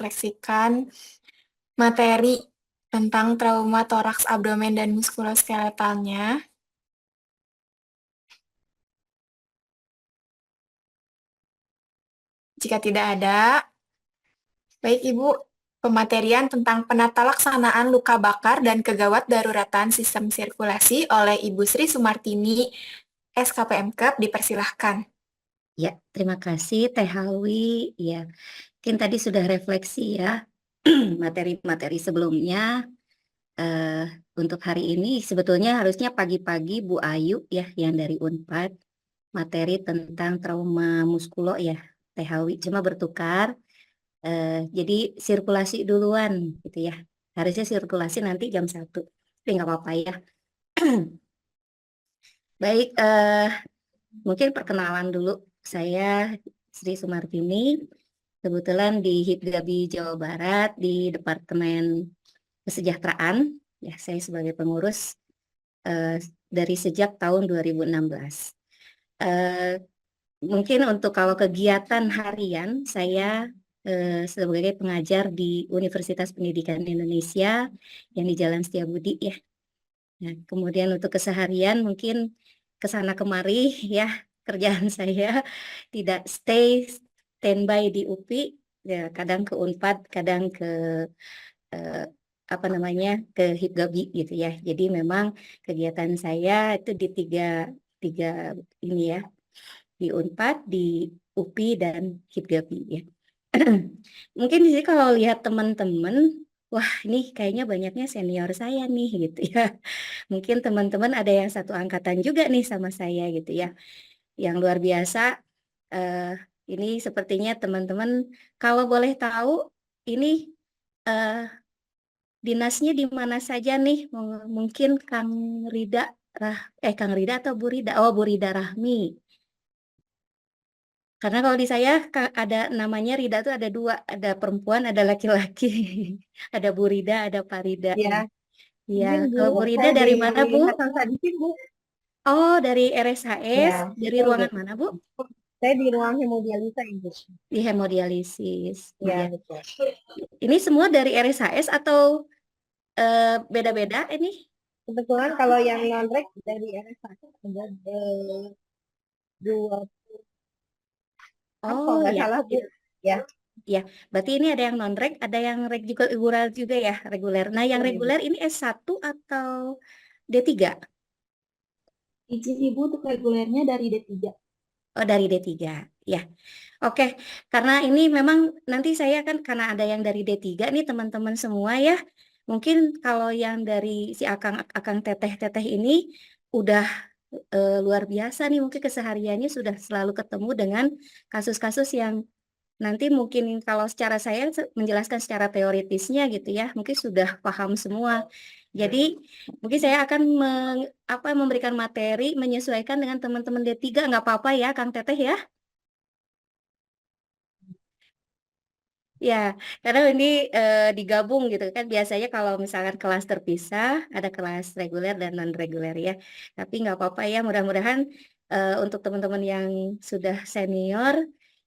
merefleksikan materi tentang trauma toraks abdomen dan muskuloskeletalnya. Jika tidak ada, baik Ibu, pematerian tentang penata laksanaan luka bakar dan kegawat daruratan sistem sirkulasi oleh Ibu Sri Sumartini, SKPMKEP, dipersilahkan. Ya, terima kasih Teh Halwi. Ya, mungkin tadi sudah refleksi ya materi-materi sebelumnya. Eh, untuk hari ini sebetulnya harusnya pagi-pagi Bu Ayu ya yang dari Unpad materi tentang trauma muskulo ya Teh Halwi. Cuma bertukar. Jadi sirkulasi duluan gitu ya. Harusnya sirkulasi nanti jam 1. Tapi nggak apa-apa ya. Baik, mungkin perkenalan dulu. Saya Sri Sumartini, kebetulan di Hipgabi Jawa Barat di Departemen Kesejahteraan. Ya, saya sebagai pengurus dari sejak tahun 2016. Eh, Mungkin untuk kalau kegiatan harian, saya sebagai pengajar di Universitas Pendidikan Indonesia yang di Jalan Setiabudi ya. Nah, kemudian untuk keseharian mungkin ke sana kemari ya kerjaan saya tidak standby di UPI ya kadang ke Unpad kadang ke eh, apa namanya ke Hipgabi gitu ya. Jadi memang kegiatan saya itu di tiga tiga ini ya di Unpad, di UPI dan Hipgabi ya. Mungkin di sini kalau lihat teman-teman, wah ini kayaknya banyaknya senior saya nih gitu ya. Mungkin teman-teman ada yang satu angkatan juga nih sama saya gitu ya. Yang luar biasa. eh, ini sepertinya teman-teman kalau boleh tahu ini eh, dinasnya di mana saja nih? Mungkin Kang Rida, Kang Rida atau Bu Rida? Oh, Bu Rida Rahmi. Karena kalau di saya ada namanya Rida tuh ada dua, ada perempuan, ada laki-laki. Ada Bu Rida, ada Pak Rida. Ya, Iya, izin Bu, kalau Bu Rida saya dari mana, Bu? Hasan Sadikin, Bu. Oh, dari RSHS. Ya, Dari betul, Bu. ruangan mana, Bu? Saya di ruang hemodialisa, Ibu. Di hemodialisis. Iya. Ya, betul. Ini semua dari RSHS atau beda-beda ini? Kebetulan kalau yang non-rek dari RSA ada dua, kalau Oh, nggak ya. salah, Bu. Ya, Ya, berarti ini ada yang non-reg, ada yang juga reguler juga ya, reguler. Nah, yang betul, Ibu. reguler ini S1 atau D3? Izin Ibu untuk regulernya dari D3. Oh, dari D3. Ya. Oke, karena ini memang nanti saya kan karena ada yang dari D3 nih teman-teman semua ya. Mungkin kalau yang dari si Akang Teteh-Teteh ini udah luar biasa nih mungkin kesehariannya sudah selalu ketemu dengan kasus-kasus yang nanti mungkin kalau secara saya menjelaskan secara teoritisnya gitu ya, mungkin sudah paham semua. Jadi mungkin saya akan memberikan materi menyesuaikan dengan teman-teman D3, nggak apa-apa ya Kang Teteh ya. Ya, karena ini digabung gitu kan. Biasanya kalau misalkan kelas terpisah, ada kelas reguler dan non-reguler ya. Tapi nggak apa-apa ya, mudah-mudahan untuk teman-teman yang sudah senior,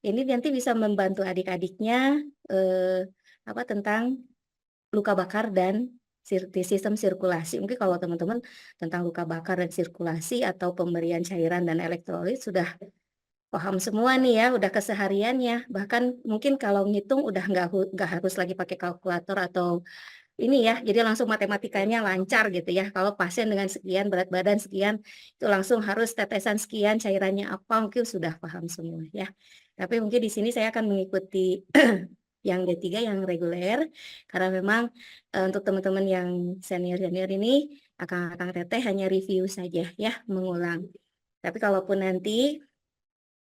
ini nanti bisa membantu adik-adiknya eh, apa tentang luka bakar dan sistem sirkulasi. Mungkin kalau teman-teman tentang luka bakar dan sirkulasi atau pemberian cairan dan elektrolit sudah paham semua nih ya, udah kesehariannya. Bahkan mungkin kalau ngitung udah nggak harus lagi pakai kalkulator atau ini ya, jadi langsung matematikanya lancar gitu ya. Kalau pasien dengan sekian berat badan sekian, itu langsung harus tetesan sekian, cairannya apa, mungkin sudah paham semua ya. Tapi mungkin di sini saya akan mengikuti yang D3 yang reguler, karena memang untuk teman-teman yang senior-senior ini, Akang Teteh hanya review saja ya, mengulang. Tapi kalaupun nanti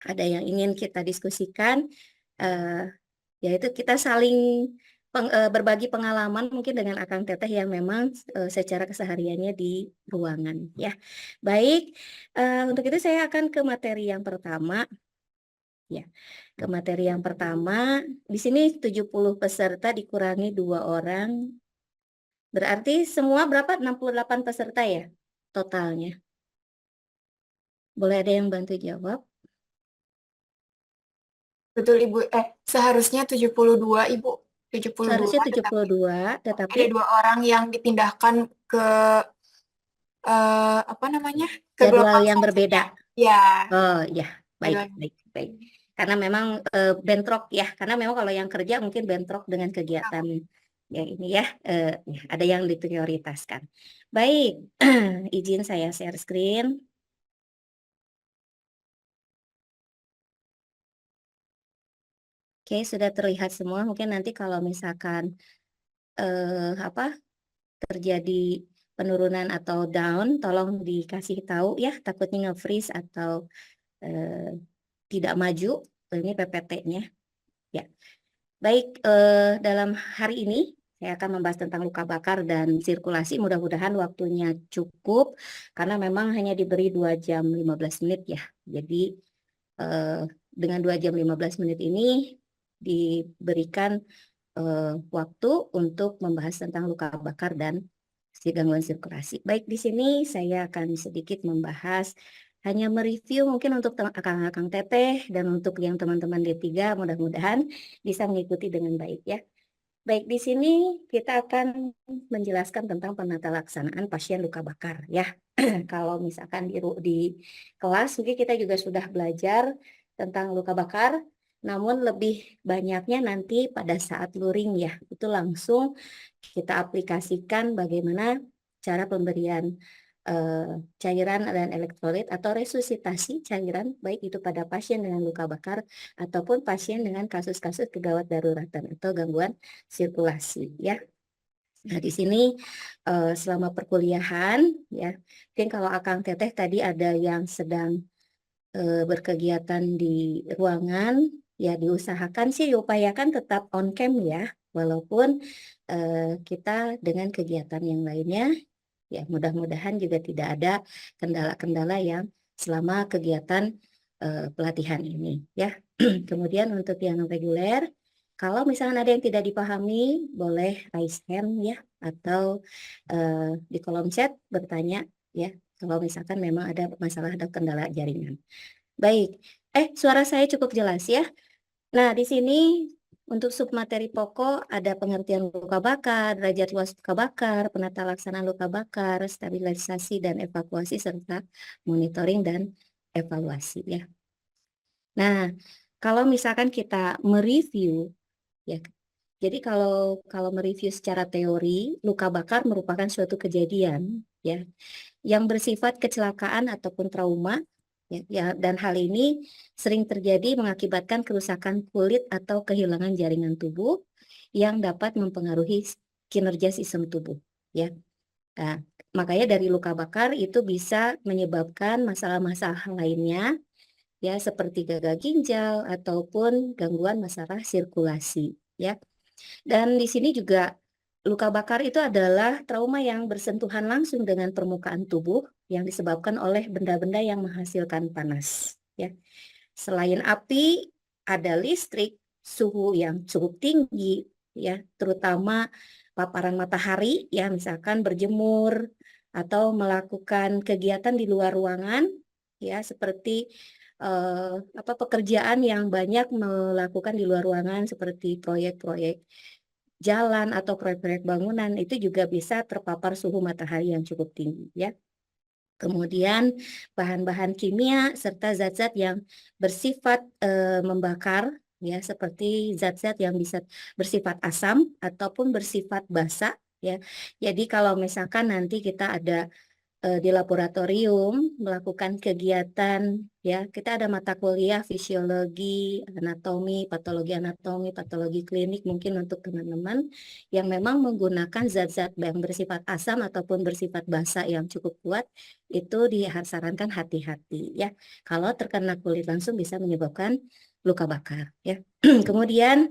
ada yang ingin kita diskusikan, eh, yaitu kita saling berbagi pengalaman mungkin dengan Akang Teteh yang memang secara kesehariannya di ruangan ya. Baik, untuk itu saya akan ke materi yang pertama ya. Ke materi yang pertama, di sini 70 peserta dikurangi 2 orang. Berarti semua berapa? 68 peserta ya totalnya. Boleh ada yang bantu jawab? Betul Ibu, seharusnya 72 Ibu. Seharusnya 72, tetapi 72, ada tetapi 2 orang yang dipindahkan ke apa namanya? Ke jadwal gelombang yang selanjutnya. berbeda. Ya, Oh ya, baik, jadwal. baik, baik. Karena memang bentrok ya, karena memang kalau yang kerja mungkin bentrok dengan kegiatan yang ini ya, ya, ada yang diprioritaskan. Baik, izin saya share screen. Oke, sudah terlihat semua. Mungkin nanti kalau misalkan apa terjadi penurunan atau down, tolong dikasih tahu ya, takutnya nge-freeze atau tidak maju. Ini PPT-nya. Ya, baik. Dalam hari ini saya akan membahas tentang luka bakar dan sirkulasi. Mudah-mudahan waktunya cukup karena memang hanya diberi 2 jam 15 menit ya. Jadi dengan 2 jam 15 menit ini diberikan waktu untuk membahas tentang luka bakar dan gangguan sirkulasi. Baik, di sini saya akan sedikit membahas, hanya mereview mungkin untuk akang-akang teteh dan untuk yang teman-teman D3 mudah-mudahan bisa mengikuti dengan baik ya. Baik, di sini kita akan menjelaskan tentang penata laksanaan pasien luka bakar ya. Kalau misalkan di kelas mungkin kita juga sudah belajar tentang luka bakar, namun lebih banyaknya nanti pada saat luring ya. Itu langsung kita aplikasikan bagaimana cara pemberian cairan dan elektrolit atau resusitasi cairan baik itu pada pasien dengan luka bakar ataupun pasien dengan kasus-kasus kegawat daruratan atau gangguan sirkulasi ya. Nah, di sini selama perkuliahan ya, mungkin kalau Akang Teteh tadi ada yang sedang berkegiatan di ruangan, ya diusahakan sih diupayakan tetap on cam ya, walaupun kita dengan kegiatan yang lainnya, ya mudah-mudahan juga tidak ada kendala-kendala yang selama kegiatan pelatihan ini ya. Kemudian untuk yang reguler, kalau misalnya ada yang tidak dipahami, boleh raise hand ya, atau di kolom chat bertanya ya, kalau misalkan memang ada masalah atau kendala jaringan. Baik, suara saya cukup jelas ya. Nah, di sini untuk submateri pokok ada pengertian luka bakar, derajat luas luka bakar, penata laksanaan luka bakar, stabilisasi dan evakuasi, serta monitoring dan evaluasi ya. Nah, kalau misalkan kita mereview ya, jadi kalau mereview secara teori, luka bakar merupakan suatu kejadian ya yang bersifat kecelakaan ataupun trauma ya, dan hal ini sering terjadi mengakibatkan kerusakan kulit atau kehilangan jaringan tubuh yang dapat mempengaruhi kinerja sistem tubuh ya. Nah, makanya dari luka bakar itu bisa menyebabkan masalah-masalah lainnya ya seperti gagal ginjal ataupun gangguan masalah sirkulasi ya. Dan di sini juga luka bakar itu adalah trauma yang bersentuhan langsung dengan permukaan tubuh yang disebabkan oleh benda-benda yang menghasilkan panas ya. Selain api, ada listrik, suhu yang cukup tinggi ya, terutama paparan matahari ya, misalkan berjemur atau melakukan kegiatan di luar ruangan ya, seperti pekerjaan yang banyak melakukan di luar ruangan seperti proyek-proyek jalan atau proyek-proyek bangunan itu juga bisa terpapar suhu matahari yang cukup tinggi ya. Kemudian bahan-bahan kimia serta zat-zat yang bersifat membakar ya, seperti zat-zat yang bisa bersifat asam ataupun bersifat basa ya. Jadi kalau misalkan nanti kita ada di laboratorium melakukan kegiatan ya, kita ada mata kuliah fisiologi, anatomi, patologi klinik mungkin untuk teman-teman yang memang menggunakan zat-zat yang bersifat asam ataupun bersifat basa yang cukup kuat, itu disarankan hati-hati ya. Kalau terkena kulit langsung bisa menyebabkan luka bakar ya. Kemudian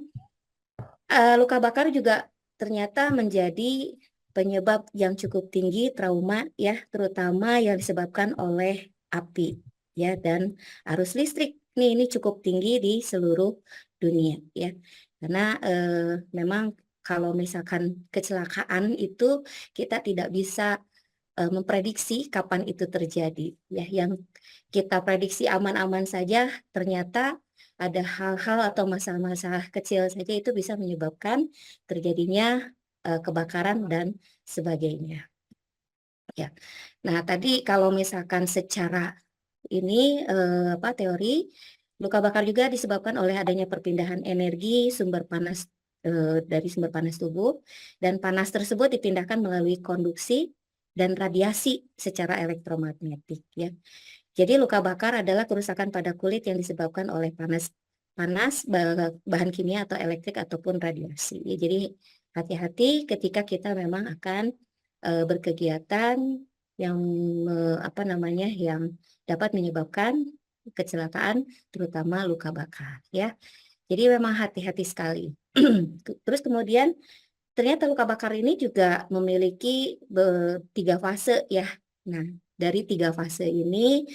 luka bakar juga ternyata menjadi penyebab yang cukup tinggi trauma ya, terutama yang disebabkan oleh api ya dan arus listrik. Ini cukup tinggi di seluruh dunia ya. Karena memang kalau misalkan kecelakaan itu kita tidak bisa memprediksi kapan itu terjadi ya. Yang kita prediksi aman-aman saja ternyata ada hal-hal atau masalah-masalah kecil saja itu bisa menyebabkan terjadinya kebakaran dan sebagainya. Ya. Nah, tadi kalau misalkan secara ini teori luka bakar juga disebabkan oleh adanya perpindahan energi sumber panas dari sumber panas tubuh, dan panas tersebut dipindahkan melalui konduksi dan radiasi secara elektromagnetik, ya. Jadi luka bakar adalah kerusakan pada kulit yang disebabkan oleh bahan kimia atau elektrik ataupun radiasi. Ya, jadi hati-hati ketika kita memang akan berkegiatan yang yang dapat menyebabkan kecelakaan, terutama luka bakar, ya. Jadi memang hati-hati sekali. Terus kemudian ternyata luka bakar ini juga memiliki 3 fase, ya. Nah, dari 3 fase ini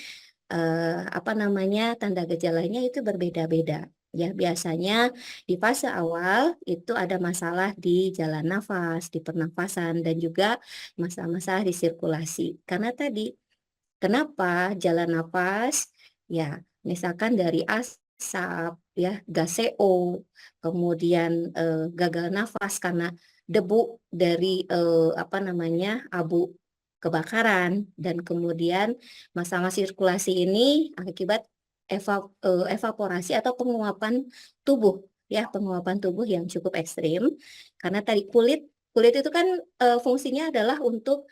tanda gejalanya itu berbeda-beda. Ya, biasanya di fase awal itu ada masalah di jalan nafas, di pernafasan, dan juga masalah-masalah di sirkulasi. Karena tadi, kenapa jalan nafas? Ya, misalkan dari asap, ya, gas CO, kemudian gagal nafas karena debu dari abu kebakaran, dan kemudian masalah sirkulasi ini akibat evaporasi atau penguapan tubuh, ya, penguapan tubuh yang cukup ekstrim. Karena tadi kulit itu kan fungsinya adalah untuk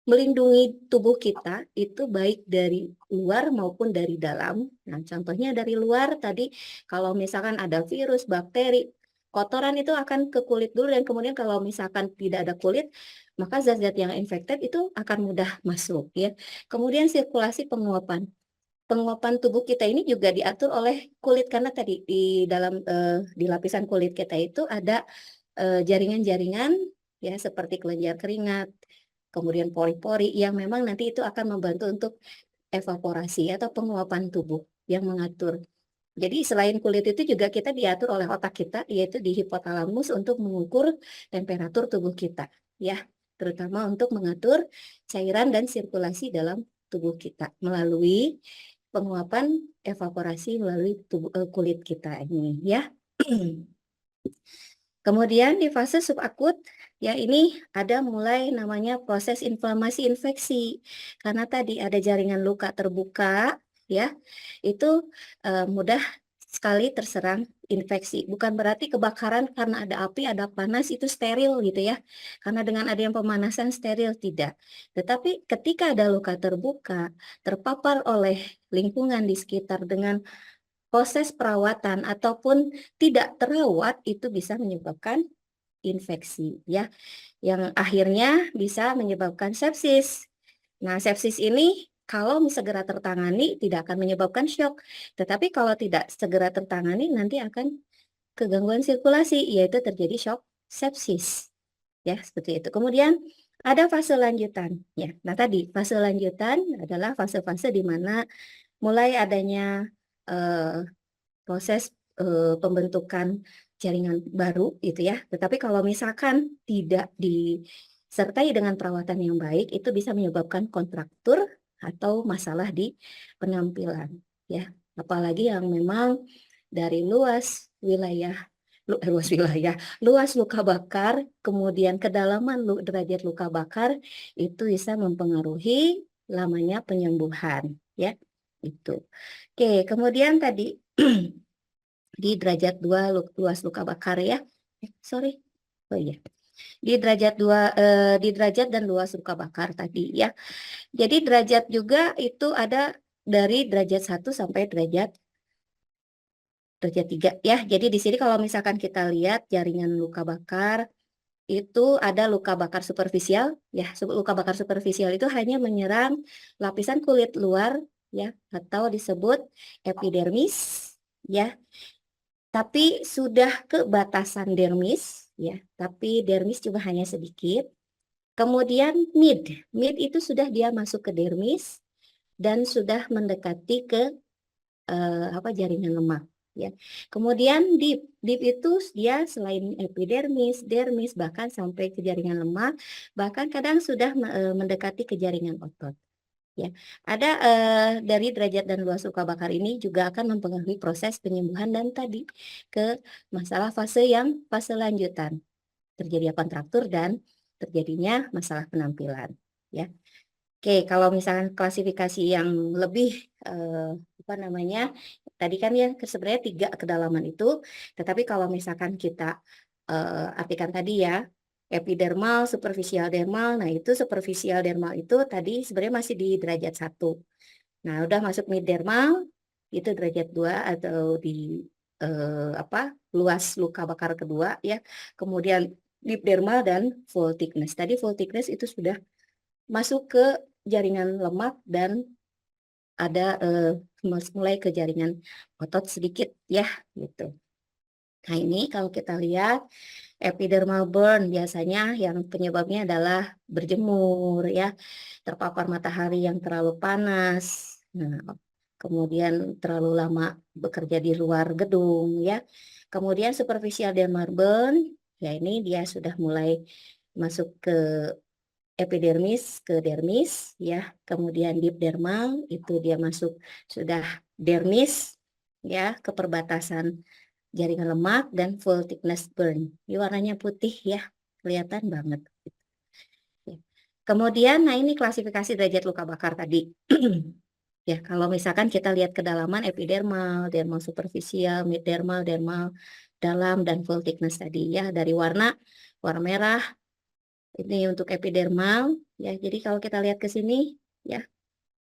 melindungi tubuh kita itu baik dari luar maupun dari dalam. Nah, contohnya dari luar tadi, kalau misalkan ada virus, bakteri, kotoran itu akan ke kulit dulu, dan kemudian kalau misalkan tidak ada kulit, maka zat-zat yang infected itu akan mudah masuk, ya. Kemudian sirkulasi penguapan. Penguapan tubuh kita ini juga diatur oleh kulit, karena tadi di lapisan kulit kita itu ada jaringan-jaringan, ya, seperti kelenjar keringat, kemudian pori-pori yang memang nanti itu akan membantu untuk evaporasi atau penguapan tubuh yang mengatur. Jadi selain kulit itu juga kita diatur oleh otak kita, yaitu di hipotalamus, untuk mengukur temperatur tubuh kita, ya, terutama untuk mengatur cairan dan sirkulasi dalam tubuh kita melalui penguapan evaporasi melalui kulit kita ini, ya. Kemudian di fase subakut, ya, ini ada mulai namanya proses inflamasi infeksi. Karena tadi ada jaringan luka terbuka, ya, itu mudah sekali terserang infeksi. Bukan berarti kebakaran karena ada api, ada panas itu steril gitu, ya. Karena dengan adanya pemanasan steril, tidak. Tetapi ketika ada luka terbuka, terpapar oleh lingkungan di sekitar dengan proses perawatan ataupun tidak terawat, itu bisa menyebabkan infeksi, ya, yang akhirnya bisa menyebabkan sepsis. Nah, sepsis ini kalau segera tertangani tidak akan menyebabkan shock, tetapi kalau tidak segera tertangani nanti akan kegangguan sirkulasi, yaitu terjadi shock sepsis, ya, seperti itu. Kemudian ada fase lanjutan, ya. Nah, tadi fase lanjutan adalah fase-fase di mana mulai adanya proses pembentukan jaringan baru gitu, ya. Tetapi kalau misalkan tidak disertai dengan perawatan yang baik, itu bisa menyebabkan kontraktur atau masalah di penampilan, ya. Apalagi yang memang dari luas luka bakar, kemudian kedalaman derajat luka bakar, itu bisa mempengaruhi lamanya penyembuhan, ya. Itu. Oke, kemudian tadi di derajat 2 luas luka bakar, ya. Sorry. Oh iya. Di derajat 2 di derajat dan luas luka bakar tadi, ya. Jadi derajat juga itu ada dari derajat 1 sampai derajat 3, ya. Jadi di sini kalau misalkan kita lihat jaringan luka bakar itu ada luka bakar superficial, ya. Luka bakar superficial itu hanya menyerang lapisan kulit luar, ya, atau disebut epidermis, ya. Tapi sudah ke batasan dermis, ya, tapi dermis juga hanya sedikit. Kemudian mid itu sudah dia masuk ke dermis dan sudah mendekati ke jaringan lemak, ya. Kemudian deep itu dia selain epidermis, dermis, bahkan sampai ke jaringan lemak, bahkan kadang sudah mendekati ke jaringan otot, Ya, ada dari derajat dan luas luka bakar ini juga akan mempengaruhi proses penyembuhan dan tadi ke masalah fase lanjutan, terjadinya kontraktur dan terjadinya masalah penampilan. Ya, oke, kalau misalkan klasifikasi yang lebih apa namanya, tadi kan ya sebenarnya 3 kedalaman itu, tetapi kalau misalkan kita artikan tadi ya, epidermal, superficial dermal, nah itu superficial dermal itu tadi sebenarnya masih di derajat 1. Nah, udah masuk mid dermal, itu derajat 2 atau di apa luas luka bakar kedua ya. Kemudian deep dermal dan full thickness. Tadi full thickness itu sudah masuk ke jaringan lemak dan ada mulai ke jaringan otot sedikit ya gitu. Nah ini kalau kita lihat epidermal burn biasanya yang penyebabnya adalah berjemur ya, terpapar matahari yang terlalu panas. Nah, kemudian terlalu lama bekerja di luar gedung ya. Kemudian superficial dermal burn ya ini dia sudah mulai masuk ke epidermis ke dermis ya, kemudian deep dermal itu dia masuk sudah dermis ya ke perbatasan jaringan lemak dan full thickness burn. Ini warnanya putih ya, kelihatan banget. Ya. Kemudian, nah ini klasifikasi derajat luka bakar tadi. Ya, kalau misalkan kita lihat kedalaman epidermal, dermal superficial, mid dermal, dermal dalam dan full thickness tadi ya dari warna merah ini untuk epidermal ya. Jadi kalau kita lihat ke sini ya,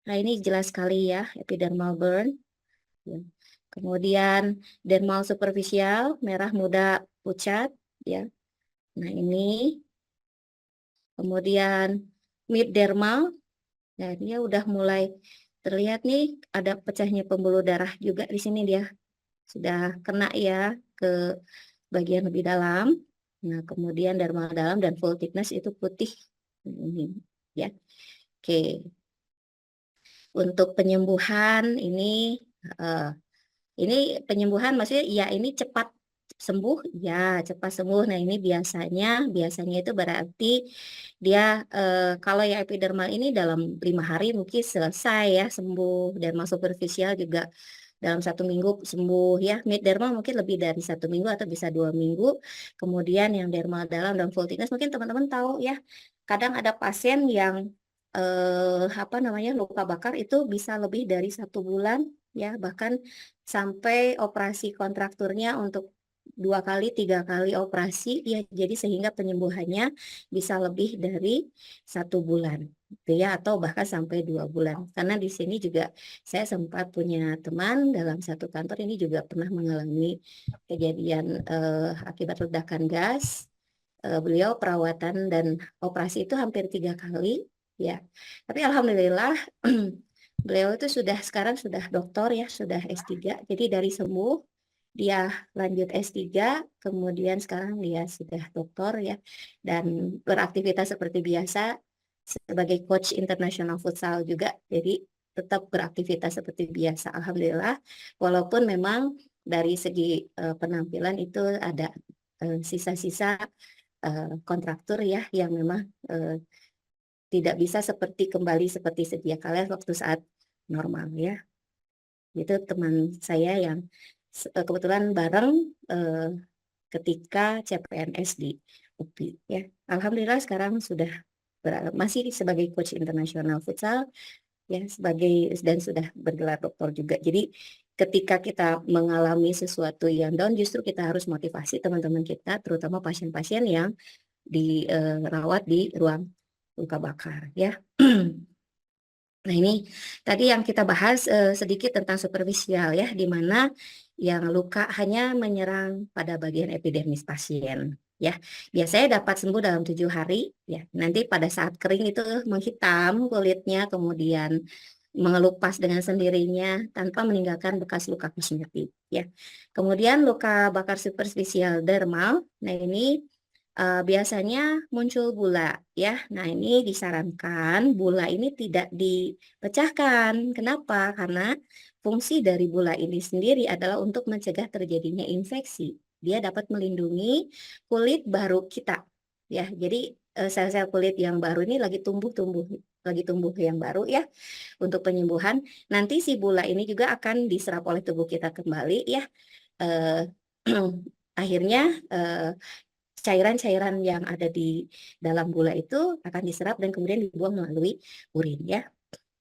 nah ini jelas sekali ya epidermal burn. Ya. Kemudian dermal superficial merah muda pucat ya. Nah ini kemudian mid dermal, nah dia udah mulai terlihat nih ada pecahnya pembuluh darah juga di sini dia sudah kena ya ke bagian lebih dalam. Nah kemudian dermal dalam dan full thickness itu putih ini ya. Oke, untuk penyembuhan eh, ini penyembuhan maksudnya ya ini cepat sembuh ya cepat sembuh. Nah ini biasanya itu berarti dia kalau ya epidermal ini dalam 5 hari mungkin selesai ya sembuh, dermal superficial juga dalam 1 minggu sembuh ya, mid dermal mungkin lebih dari 1 minggu atau bisa 2 minggu. Kemudian yang dermal dalam dan full thickness mungkin teman-teman tahu ya, kadang ada pasien yang apa namanya luka bakar itu bisa lebih dari 1 bulan ya, bahkan sampai operasi kontrakturnya untuk 2 kali 3 kali operasi ya, jadi sehingga penyembuhannya bisa lebih dari 1 bulan gitu ya, atau bahkan sampai 2 bulan. Karena di sini juga saya sempat punya teman dalam satu kantor ini juga pernah mengalami kejadian akibat ledakan gas. Beliau perawatan dan operasi itu hampir 3 kali ya, tapi alhamdulillah beliau itu sekarang sudah doktor ya, sudah S3. Jadi dari sembuh dia lanjut S3, kemudian sekarang dia sudah doktor ya, dan beraktivitas seperti biasa sebagai coach international futsal juga. Jadi tetap beraktivitas seperti biasa, alhamdulillah. Walaupun memang dari segi penampilan itu ada sisa-sisa kontraktur ya yang memang tidak bisa kembali seperti sedia kala waktu saat normal ya. Itu teman saya yang kebetulan bareng ketika CPNS di UPI ya. Alhamdulillah sekarang sudah masih sebagai coach internasional futsal ya, dan sudah bergelar doktor juga. Jadi ketika kita mengalami sesuatu yang down, justru kita harus motivasi teman-teman kita, terutama pasien-pasien yang dirawat di ruang luka bakar ya. Nah ini tadi yang kita bahas sedikit tentang superficial ya, di mana yang luka hanya menyerang pada bagian epidermis pasien ya. Biasanya dapat sembuh dalam 7 hari ya. Nanti pada saat kering itu menghitam kulitnya, kemudian mengelupas dengan sendirinya tanpa meninggalkan bekas luka kosmetik ya. Kemudian luka bakar superficial dermal, nah ini biasanya muncul bula ya. Nah, ini disarankan bula ini tidak dipecahkan. Kenapa? Karena fungsi dari bula ini sendiri adalah untuk mencegah terjadinya infeksi. Dia dapat melindungi kulit baru kita ya. Jadi sel-sel kulit yang baru ini lagi tumbuh lagi tumbuh yang baru ya untuk penyembuhan. Nanti si bula ini juga akan diserap oleh tubuh kita kembali ya. Eh, akhirnya cairan-cairan yang ada di dalam gula itu akan diserap dan kemudian dibuang melalui urin ya.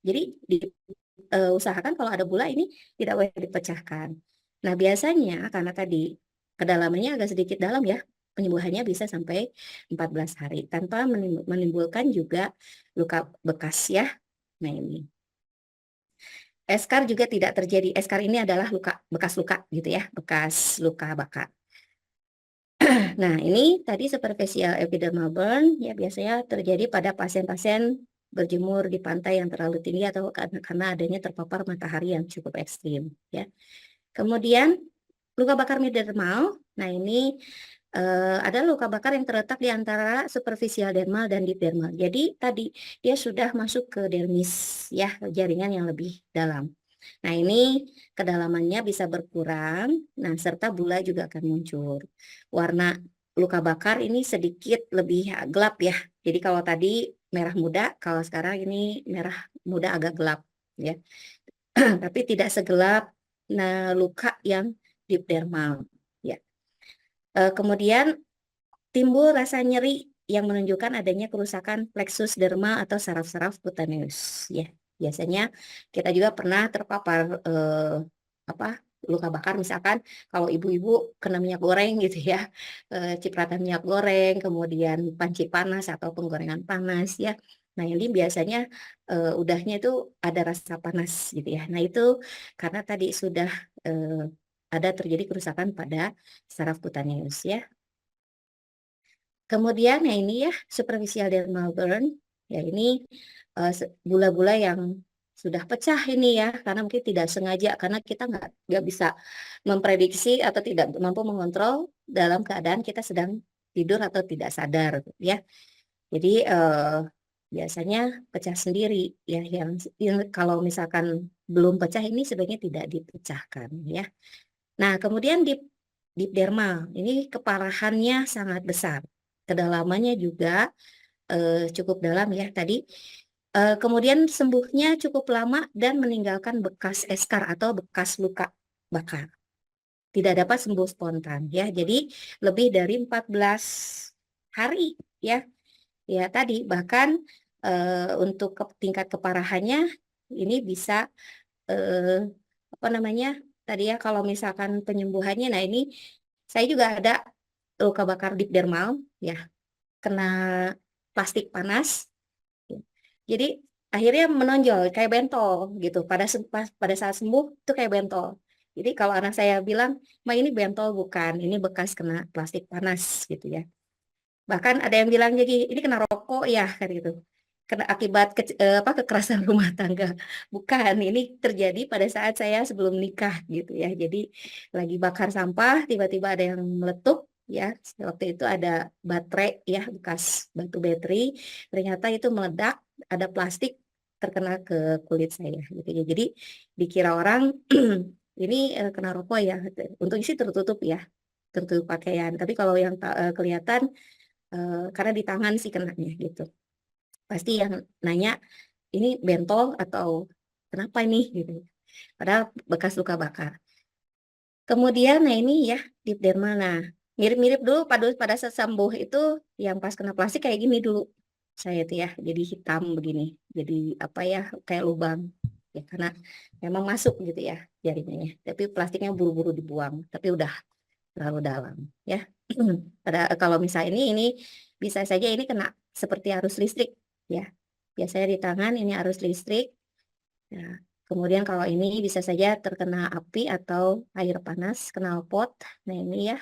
Jadi usahakan kalau ada gula ini tidak boleh dipecahkan. Nah, biasanya karena tadi kedalamannya agak sedikit dalam ya, penyembuhannya bisa sampai 14 hari tanpa menimbulkan juga luka bekas ya. Nah, ini. Eskar juga tidak terjadi. Eskar ini adalah bekas luka gitu ya, bekas luka bakar. Nah, ini tadi superficial epidermal burn ya biasanya terjadi pada pasien-pasien berjemur di pantai yang terlalu tinggi atau karena adanya terpapar matahari yang cukup ekstrim ya. Kemudian luka bakar mesodermal. Nah, ini ada luka bakar yang terletak di antara superficial dermal dan deep dermal. Jadi tadi dia sudah masuk ke dermis ya, jaringan yang lebih dalam. Nah, ini kedalamannya bisa berkurang, nah serta bula juga akan muncul. Warna luka bakar ini sedikit lebih gelap ya. Jadi kalau tadi merah muda, kalau sekarang ini merah muda agak gelap ya. Tapi tidak segelap luka yang deep dermal ya. Kemudian timbul rasa nyeri yang menunjukkan adanya kerusakan plexus dermal atau saraf-saraf kutaneus ya. Biasanya kita juga pernah terpapar luka bakar misalkan kalau ibu-ibu kena minyak goreng gitu ya, cipratan minyak goreng, kemudian panci panas atau penggorengan panas ya. Nah, ini biasanya udahnya itu ada rasa panas gitu ya. Nah, itu karena tadi sudah ada terjadi kerusakan pada saraf kutaneus ya. Kemudian ya ini ya superficial dermal burn, ya ini bula-bula yang sudah pecah ini ya, karena mungkin tidak sengaja, karena kita nggak bisa memprediksi atau tidak mampu mengontrol dalam keadaan kita sedang tidur atau tidak sadar ya. Jadi biasanya pecah sendiri ya, yang kalau misalkan belum pecah ini sebaiknya tidak dipecahkan ya. Nah, kemudian deep dermal ini keparahannya sangat besar. Kedalamannya juga cukup dalam ya tadi. Kemudian sembuhnya cukup lama dan meninggalkan bekas eskar atau bekas luka bakar. Tidak dapat sembuh spontan ya. Jadi lebih dari 14 hari ya. Ya tadi bahkan untuk tingkat keparahannya ini bisa apa namanya? Tadi ya kalau misalkan penyembuhannya, nah ini saya juga ada luka bakar deep dermal ya, kena plastik panas. Jadi akhirnya menonjol kayak bentol gitu. Pada saat sembuh itu kayak bentol. Jadi kalau anak saya bilang, "Ma, ini bentol bukan, ini bekas kena plastik panas gitu ya." Bahkan ada yang bilang jadi ini kena rokok ya kan gitu. Kena akibat kekerasan rumah tangga. Bukan, ini terjadi pada saat saya sebelum nikah gitu ya. Jadi lagi bakar sampah, tiba-tiba ada yang meletup ya. Waktu itu ada baterai ya, bekas batu baterai. Ternyata itu meledak, ada plastik terkena ke kulit saya gitu ya. Jadi dikira orang ini kena rokok ya. Untungnya sih tertutup ya, tertutup pakaian. Tapi kalau yang kelihatan karena di tangan sih kenanya gitu. Pasti yang nanya ini bentol atau kenapa ini gitu. Padahal bekas luka bakar. Kemudian nah ini ya deep dermal. Nah, mirip-mirip dulu pada saat sembuh itu yang pas kena plastik kayak gini dulu. Saya itu ya, jadi hitam begini. Jadi apa ya kayak lubang. Ya karena memang masuk gitu ya jaringannya. Tapi plastiknya buru-buru dibuang, tapi udah terlalu dalam ya. Kalau misalnya ini bisa saja ini kena seperti arus listrik ya. Biasanya di tangan ini arus listrik. Ya. Kemudian kalau ini bisa saja terkena api atau air panas, knalpot. Nah ini ya,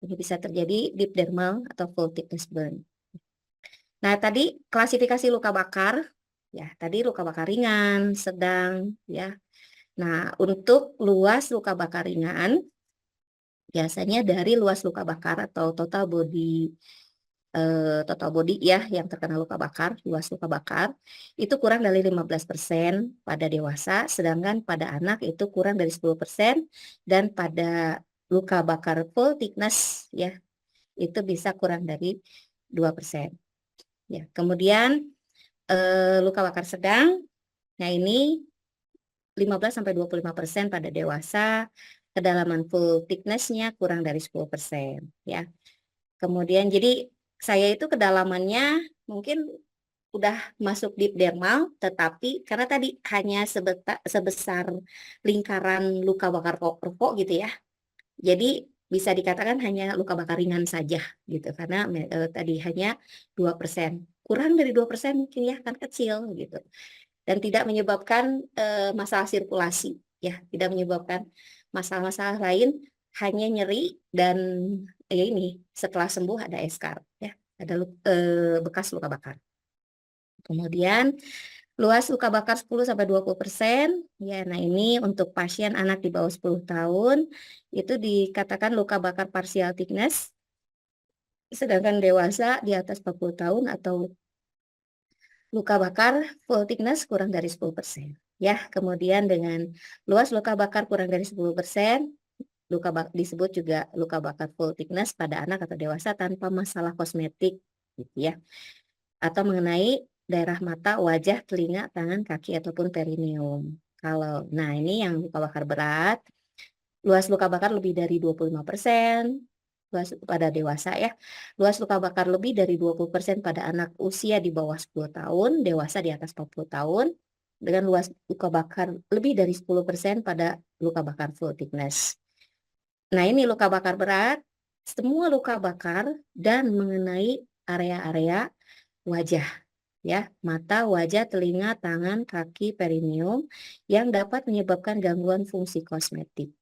ini bisa terjadi deep dermal atau full thickness burn. Nah tadi klasifikasi luka bakar, ya tadi luka bakar ringan, sedang, ya. Nah untuk luas luka bakar ringan, biasanya dari luas luka bakar atau total body ya yang terkena luka bakar, luas luka bakar itu kurang dari 15% pada dewasa, sedangkan pada anak itu kurang dari 10% dan pada luka bakar full thickness ya itu bisa kurang dari 2%. Ya, kemudian luka bakar sedang, nah ini 15-25% pada dewasa, kedalaman full thickness-nya kurang dari 10%, ya. Kemudian jadi saya itu kedalamannya mungkin udah masuk deep dermal, tetapi karena tadi hanya sebesar lingkaran luka bakar rokok gitu ya. Jadi bisa dikatakan hanya luka bakar ringan saja gitu karena tadi hanya 2%. Kurang dari 2% mungkin ya, kan kecil gitu. Dan tidak menyebabkan masalah sirkulasi ya, tidak menyebabkan masalah-masalah lain, hanya nyeri dan ya ini setelah sembuh ada eskar ya, ada bekas luka bakar. Kemudian luas luka bakar 10-20%. Ya, nah ini untuk pasien anak di bawah 10 tahun itu dikatakan luka bakar partial thickness. Sedangkan dewasa di atas 40 tahun atau luka bakar full thickness kurang dari 10%. Ya, kemudian dengan luas luka bakar kurang dari 10%, disebut juga luka bakar full thickness pada anak atau dewasa tanpa masalah kosmetik gitu ya. Atau mengenai daerah mata, wajah, telinga, tangan, kaki ataupun perineum. Nah ini yang luka bakar berat, luas luka bakar lebih dari 25%, luas pada dewasa ya. Luas luka bakar lebih dari 20% pada anak usia di bawah 10 tahun, dewasa di atas 40 tahun, dengan luas luka bakar lebih dari 10% pada luka bakar full thickness. Nah ini luka bakar berat, semua luka bakar dan mengenai area-area wajah ya, mata, wajah, telinga, tangan, kaki, perineum yang dapat menyebabkan gangguan fungsi kosmetik.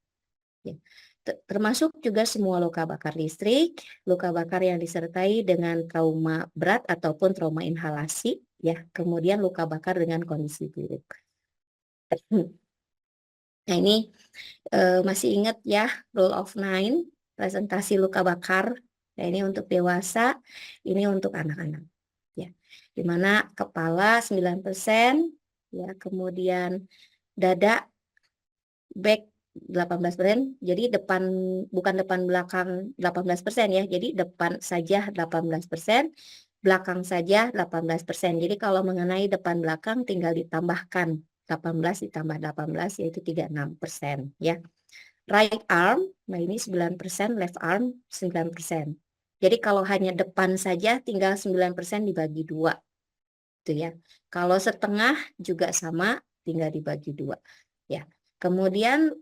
Ya. Termasuk juga semua luka bakar listrik, luka bakar yang disertai dengan trauma berat ataupun trauma inhalasi, ya, kemudian luka bakar dengan kondisi buruk. Nah ini masih ingat ya rule of 9, presentasi luka bakar. Nah ini untuk dewasa, ini untuk anak-anak. Ya, di mana kepala 9%, ya, kemudian dada back 18%, jadi bukan depan belakang 18% ya, jadi depan saja 18%, belakang saja 18%. Jadi kalau mengenai depan belakang tinggal ditambahkan 18 ditambah 18 yaitu 36% ya. Right arm, nah ini 9%, left arm 9%. Jadi kalau hanya depan saja tinggal 9% dibagi 2. Gitu ya. Kalau setengah juga sama, tinggal dibagi 2. Ya. Kemudian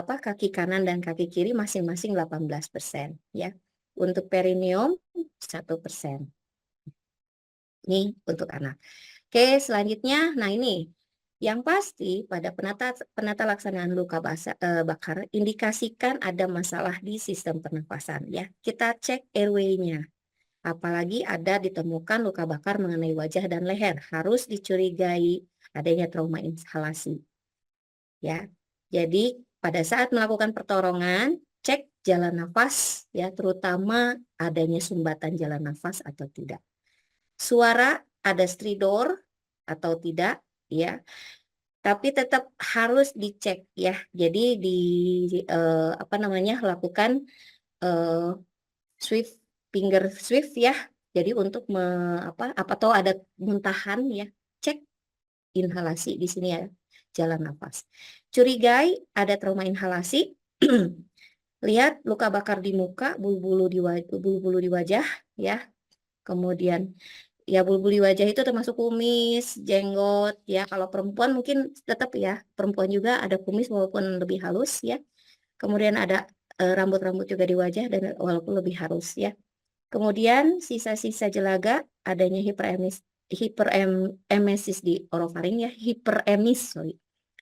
kaki kanan dan kaki kiri masing-masing 18% ya. Untuk perineum 1%. Ini untuk anak. Oke, selanjutnya, nah ini yang pasti pada penata laksanaan luka bakar indikasikan ada masalah di sistem pernafasan ya. Kita cek airway-nya. Apalagi ada ditemukan luka bakar mengenai wajah dan leher, harus dicurigai adanya trauma inhalasi. Ya. Jadi pada saat melakukan pertolongan, cek jalan nafas ya, terutama adanya sumbatan jalan nafas atau tidak. Suara ada stridor atau tidak ya, tapi tetap harus dicek ya. Jadi lakukan finger swift ya. Jadi untuk atau ada muntahan ya, cek inhalasi di sini ya, jalan nafas. Curigai ada trauma inhalasi. Lihat luka bakar di muka, bulu-bulu di wajah ya. Kemudian ya bulu-bulu di wajah itu termasuk kumis, jenggot ya. Kalau perempuan mungkin tetap ya, perempuan juga ada kumis walaupun lebih halus ya. Kemudian ada rambut-rambut juga di wajah dan walaupun lebih halus ya. Kemudian sisa-sisa jelaga, adanya hiperemesis di orofaring ya, sorry.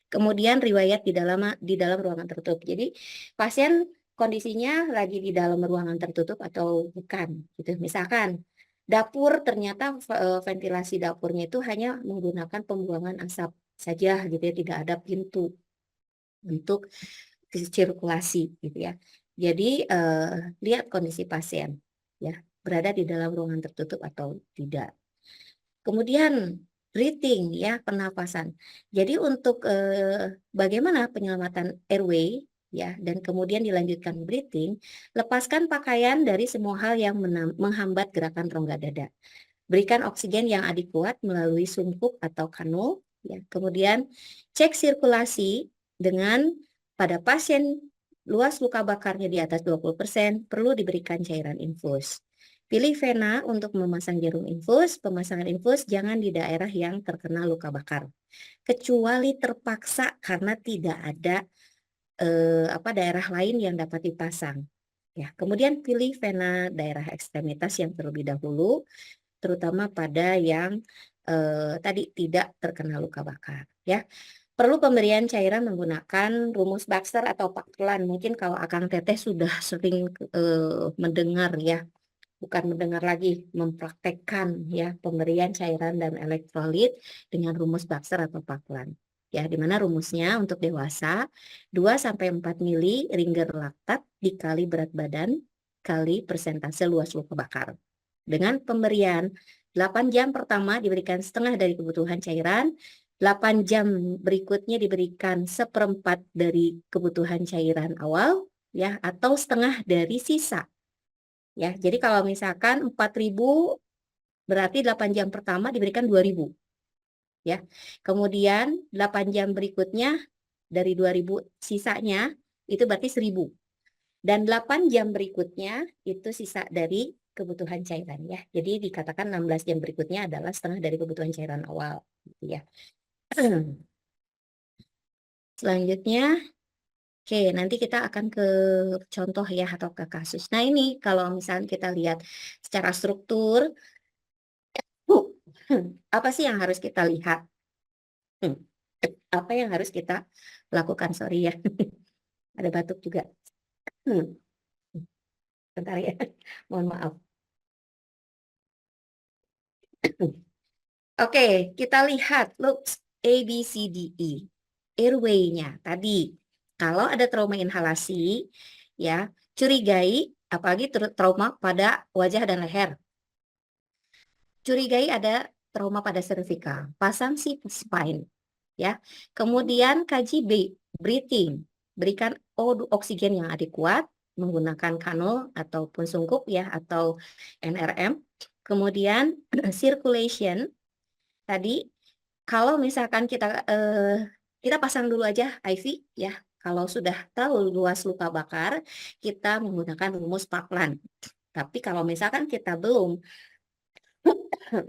Kemudian riwayat di dalam ruangan tertutup. Jadi pasien kondisinya lagi di dalam ruangan tertutup atau bukan gitu. Misalkan dapur ternyata ventilasi dapurnya itu hanya menggunakan pembuangan asap saja gitu ya, tidak ada pintu untuk sirkulasi gitu ya. Jadi lihat kondisi pasien ya, berada di dalam ruangan tertutup atau tidak. Kemudian breathing ya, pernapasan. Jadi untuk bagaimana penyelamatan airway ya, dan kemudian dilanjutkan breathing, lepaskan pakaian dari semua hal yang menghambat gerakan rongga dada. berikan oksigen yang adekuat melalui sungkup atau kanul. Ya. Kemudian cek sirkulasi dengan pada pasien luas luka bakarnya di atas 20% perlu diberikan cairan infus. Pilih vena untuk memasang jarum infus. Pemasangan infus jangan di daerah yang terkena luka bakar, kecuali terpaksa karena tidak ada daerah lain yang dapat dipasang. Ya, kemudian pilih vena daerah ekstremitas yang terlebih dahulu, terutama pada yang tadi tidak terkena luka bakar. Ya, perlu pemberian cairan menggunakan rumus Baxter atau Paklan. Mungkin kalau Akang Teteh sudah sering mendengar ya, bukan mendengar lagi, mempraktekkan ya pemberian cairan dan elektrolit dengan rumus Baxter atau Paklan. Ya, di mana rumusnya untuk dewasa 2-4 mili Ringer laktat dikali berat badan kali persentase luas luka bakar. Dengan pemberian 8 jam pertama diberikan setengah dari kebutuhan cairan, 8 jam berikutnya diberikan 1/4 dari kebutuhan cairan awal ya, atau setengah dari sisa. Ya, jadi kalau misalkan 4.000 berarti 8 jam pertama diberikan 2.000. Ya. Kemudian 8 jam berikutnya dari 2.000 sisanya itu berarti 1.000. Dan 8 jam berikutnya itu sisa dari kebutuhan cairan ya. Jadi dikatakan 16 jam berikutnya adalah setengah dari kebutuhan cairan awal gitu ya. Selanjutnya, oke, nanti kita akan ke contoh ya atau ke kasus. Nah, ini kalau misalnya kita lihat secara struktur, apa sih yang harus kita lihat? Apa yang harus kita lakukan? Sorry ya, ada batuk juga. Bentar ya, mohon maaf. Oke, kita lihat looks A, B, C, D, E. Airway-nya tadi. Kalau ada trauma inhalasi, ya, curigai, apalagi trauma pada wajah dan leher. Curigai ada trauma pada cervical, pasang spine, ya. Kemudian kaji breathing, berikan oksigen yang adekuat menggunakan kanul ataupun sungkup ya atau NRM. Kemudian circulation tadi kalau misalkan kita pasang dulu aja IV ya. Kalau sudah tahu luas luka bakar, kita menggunakan rumus Paklan. Tapi kalau misalkan kita belum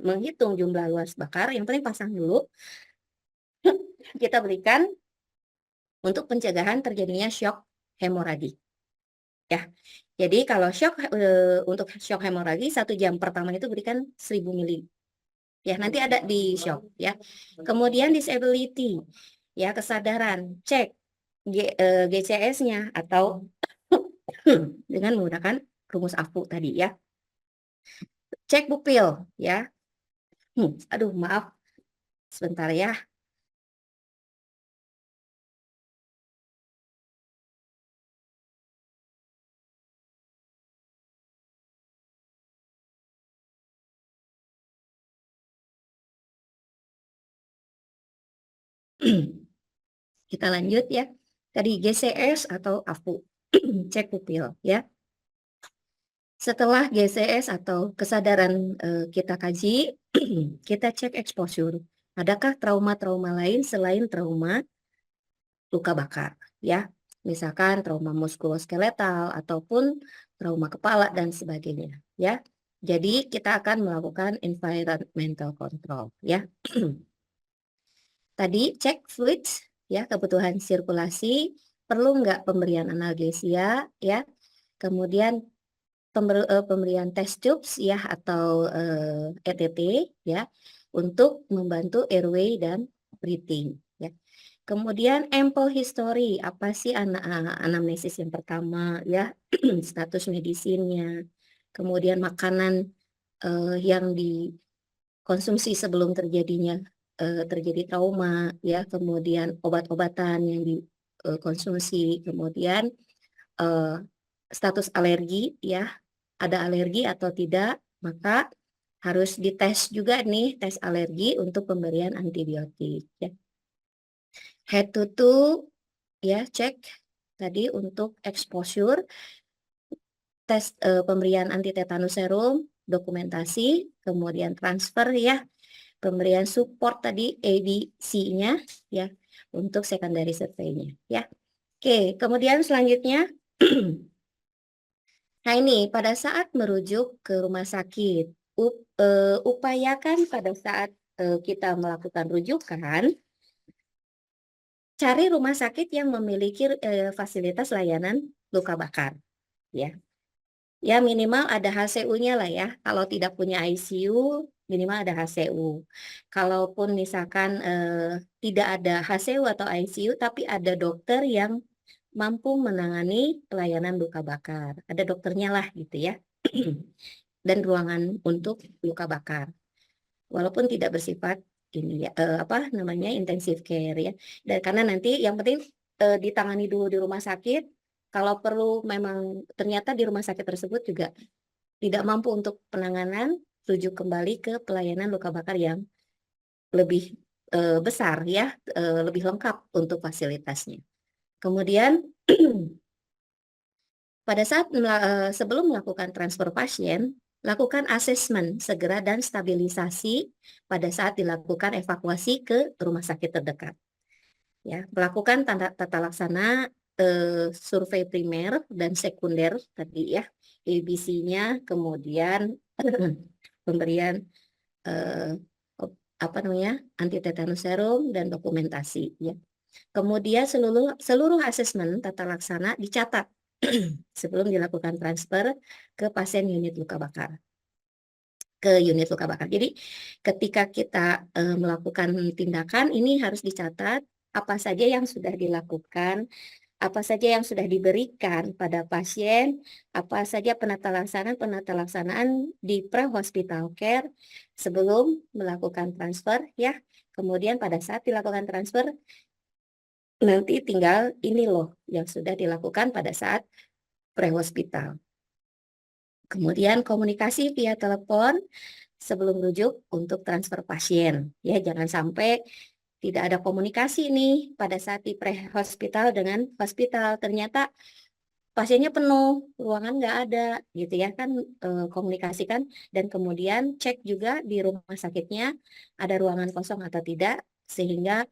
menghitung jumlah luas bakar, yang penting pasang dulu. Kita berikan untuk pencegahan terjadinya shock hemoragi. Ya. Jadi kalau untuk shock hemoragi 1 jam pertama itu berikan 1.000 mili. Ya, nanti ada di shock ya. Kemudian disability. Ya, kesadaran, cek GCS-nya atau dengan menggunakan rumus AFU tadi ya. Cek pupil ya. Aduh, maaf. Sebentar ya. Kita lanjut ya. Tadi GCS atau AFU. Cek pupil ya. Setelah GCS atau kesadaran kita kaji, kita cek exposure. Adakah trauma-trauma lain selain trauma luka bakar ya? Misalkan trauma muskuloskeletal ataupun trauma kepala dan sebagainya ya. Jadi kita akan melakukan environmental control ya. Tadi cek fluids ya, kebutuhan sirkulasi, perlu nggak pemberian analgesia ya. Kemudian pemberian test tubes ya atau ETT ya untuk membantu airway dan breathing ya. Kemudian ample history, apa sih anamnesis yang pertama ya, status medisinnya. Kemudian makanan yang dikonsumsi sebelum terjadi trauma ya, kemudian obat-obatan yang dikonsumsi, kemudian status alergi ya, ada alergi atau tidak, maka harus dites juga nih tes alergi untuk pemberian antibiotik ya. Head to toe ya, cek tadi untuk exposure, tes pemberian anti tetanus serum dokumentasi, kemudian transfer ya, pemberian support tadi ABC-nya ya untuk secondary survey-nya ya. Oke, kemudian selanjutnya nah ini pada saat merujuk ke rumah sakit, upayakan pada saat kita melakukan rujukan, cari rumah sakit yang memiliki fasilitas layanan luka bakar ya. Ya minimal ada HCU-nya lah ya. Kalau tidak punya ICU, minimal ada HCU. Kalaupun misalkan tidak ada HCU atau ICU, tapi ada dokter yang mampu menangani pelayanan luka bakar. Ada dokternya lah gitu ya. Dan ruangan untuk luka bakar. Walaupun tidak bersifat ini ya, apa namanya intensive care ya. Dan karena nanti yang penting ditangani dulu di rumah sakit. Kalau perlu memang ternyata di rumah sakit tersebut juga tidak mampu untuk penanganan, rujuk kembali ke pelayanan luka bakar yang lebih besar ya, lebih lengkap untuk fasilitasnya. Kemudian pada saat sebelum melakukan transfer pasien, lakukan asesmen segera dan stabilisasi pada saat dilakukan evakuasi ke rumah sakit terdekat. Ya, melakukan tata laksana survei primer dan sekunder tadi ya, ABC-nya, kemudian pemberian apa namanya anti tetanus serum dan dokumentasi ya. Kemudian seluruh asesmen tata laksana dicatat sebelum dilakukan transfer ke pasien unit luka bakar. Jadi ketika kita melakukan tindakan ini harus dicatat apa saja yang sudah dilakukan, apa saja yang sudah diberikan pada pasien, apa saja penata laksanaan di pre-hospital care sebelum melakukan transfer ya. Kemudian pada saat dilakukan transfer nanti tinggal ini loh yang sudah dilakukan pada saat pre-hospital. Kemudian komunikasi via telepon sebelum rujuk untuk transfer pasien. Ya, jangan sampai tidak ada komunikasi nih pada saat di pre-hospital dengan hospital. Ternyata pasiennya penuh, ruangan nggak ada, gitu ya kan, komunikasikan dan kemudian cek juga di rumah sakitnya ada ruangan kosong atau tidak, sehingga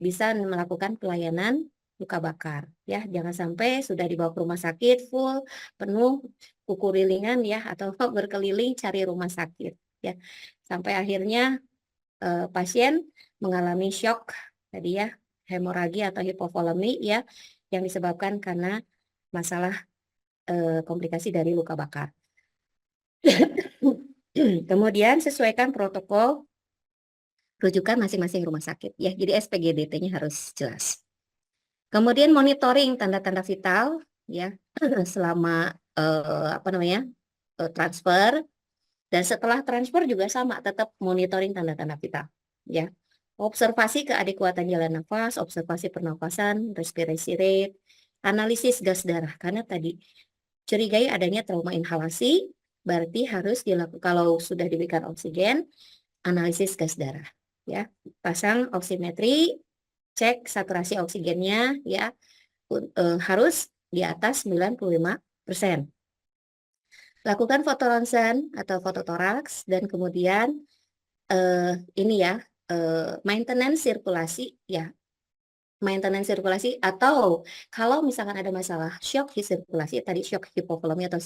bisa melakukan pelayanan luka bakar. Ya, jangan sampai sudah dibawa ke rumah sakit full, penuh, kukurilingan ya, atau berkeliling cari rumah sakit. Ya, sampai akhirnya pasien mengalami shock tadi ya, hemoragi atau hipovolemi ya, yang disebabkan karena masalah komplikasi dari luka bakar. Kemudian sesuaikan protokol rujukan masing-masing rumah sakit ya. Jadi SPGDT-nya harus jelas. Kemudian monitoring tanda-tanda vital ya selama apa namanya transfer, dan setelah transfer juga sama, tetap monitoring tanda-tanda vital ya. Observasi keadekuatan jalan nafas, observasi pernafasan, respirasi rate, analisis gas darah karena tadi curigai adanya trauma inhalasi, berarti harus dilakukan kalau sudah diberikan oksigen, analisis gas darah ya. Pasang oximetri, cek saturasi oksigennya ya, harus di atas 95%. Lakukan foto ronsen atau fototoraks dan kemudian ini ya, maintenance sirkulasi ya. Maintenance sirkulasi atau kalau misalkan ada masalah shock sirkulasi, tadi shock hipovolemi atau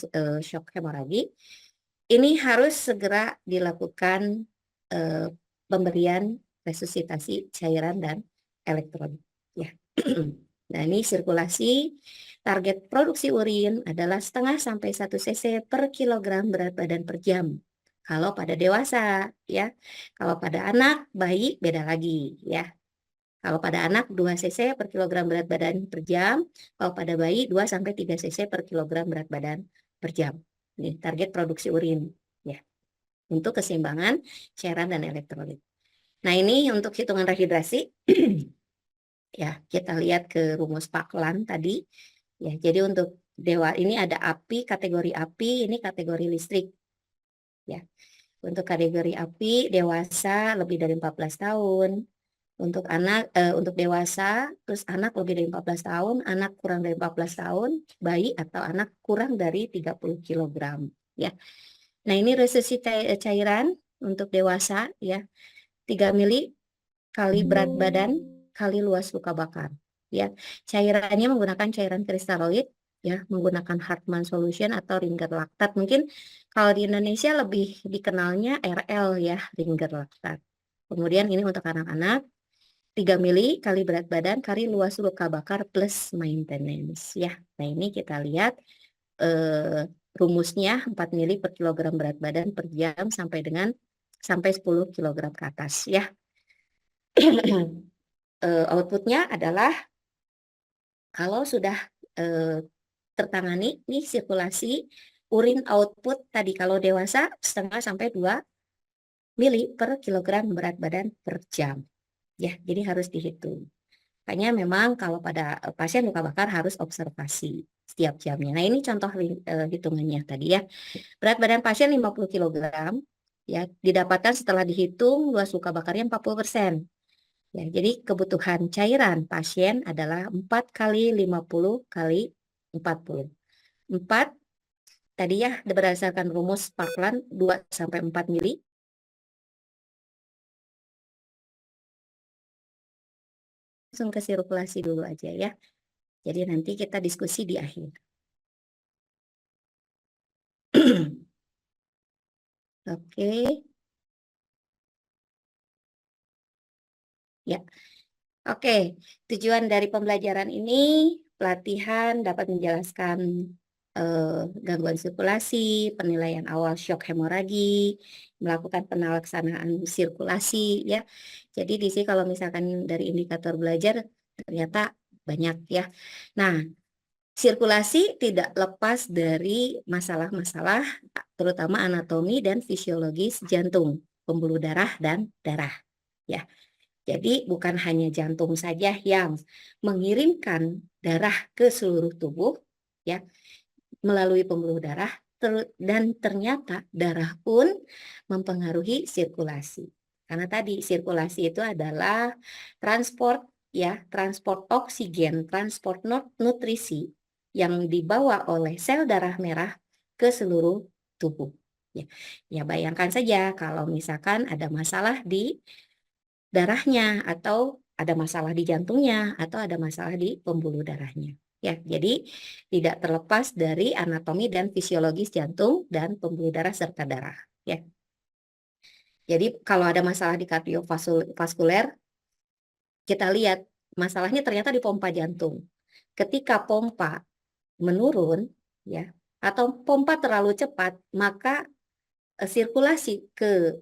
shock hemoragi, ini harus segera dilakukan pemberian resusitasi cairan dan elektrolit ya. Nah, ini sirkulasi, target produksi urin adalah 0,5 sampai 1 cc per kilogram berat badan per jam. Kalau pada dewasa ya. Kalau pada anak, bayi beda lagi ya. Kalau pada anak 2 cc per kilogram berat badan per jam, kalau pada bayi 2 sampai 3 cc per kilogram berat badan per jam. Ini target produksi urin ya. Untuk keseimbangan cairan dan elektrolit. Nah, ini untuk hitungan rehidrasi. Ya, kita lihat ke rumus Paklan tadi. Ya, jadi untuk ini ada API, kategori API, ini kategori listrik. Ya. Untuk kategori API dewasa lebih dari 14 tahun. Untuk anak untuk dewasa, terus anak lebih dari 14 tahun, anak kurang dari 14 tahun, bayi atau anak kurang dari 30 kg. Ya. Nah, ini resesi cairan untuk dewasa ya. 3 mili kali berat badan kali luas luka bakar. Ya, cairannya menggunakan cairan kristaloid ya, menggunakan Hartmann solution atau Ringer laktat. Mungkin kalau di Indonesia lebih dikenalnya RL ya, Ringer laktat. Kemudian ini untuk anak-anak 3 mili kali berat badan kali luas luka bakar plus maintenance ya. Nah, ini kita lihat rumusnya 4 mili per kilogram berat badan per jam sampai 10 kilogram ke atas ya. Outputnya adalah kalau sudah tertangani nih sirkulasi urin output tadi kalau dewasa 1,5 sampai 2 mili per kilogram berat badan per jam ya, jadi harus dihitung. Makanya memang kalau pada pasien luka bakar harus observasi setiap jamnya. Nah, ini contoh hitungannya tadi ya. Berat badan pasien 50 kg ya, didapatkan setelah dihitung luas luka bakarnya 40%. Ya, jadi kebutuhan cairan pasien adalah 4 kali 50 kali 40. 4 tadi ya berdasarkan rumus Parkland 2 sampai 4 mili. Langsung ke sirkulasi dulu aja ya. Jadi nanti kita diskusi di akhir. Oke. Ya. Oke, tujuan dari pembelajaran ini, pelatihan dapat menjelaskan gangguan sirkulasi, penilaian awal shock hemoragi, melakukan penalaksanaan sirkulasi, ya. Jadi di sini kalau misalkan dari indikator belajar ternyata banyak ya. Nah, sirkulasi tidak lepas dari masalah-masalah terutama anatomi dan fisiologis jantung, pembuluh darah dan darah, ya. Jadi bukan hanya jantung saja yang mengirimkan darah ke seluruh tubuh ya melalui pembuluh darah dan ternyata darah pun mempengaruhi sirkulasi. Karena tadi sirkulasi itu adalah transport ya, transport oksigen, transport nutrisi yang dibawa oleh sel darah merah ke seluruh tubuh. Ya, ya bayangkan saja kalau misalkan ada masalah di darahnya atau ada masalah di jantungnya atau ada masalah di pembuluh darahnya. Ya, jadi tidak terlepas dari anatomi dan fisiologis jantung dan pembuluh darah serta darah. Ya, jadi kalau ada masalah di kardiovaskuler, kita lihat masalahnya ternyata di pompa jantung. Ketika pompa menurun, ya, atau pompa terlalu cepat, maka sirkulasi ke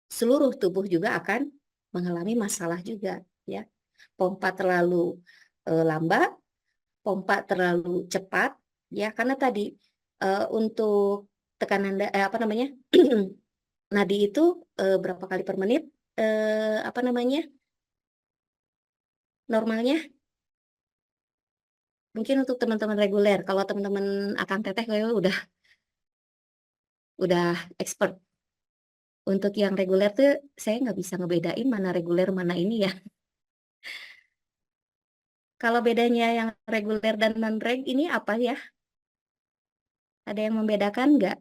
seluruh tubuh juga akan mengalami masalah juga, ya. Pompa terlalu lambat, pompa terlalu cepat, ya, karena tadi untuk tekanan apa namanya nadi itu berapa kali per menit, apa namanya normalnya? Mungkin untuk teman-teman reguler, kalau teman-teman akan teteh kayaknya udah expert. Untuk yang reguler tuh saya nggak bisa ngebedain mana reguler mana ini ya. Kalau bedanya yang reguler dan non-reg ini apa ya? Ada yang membedakan nggak?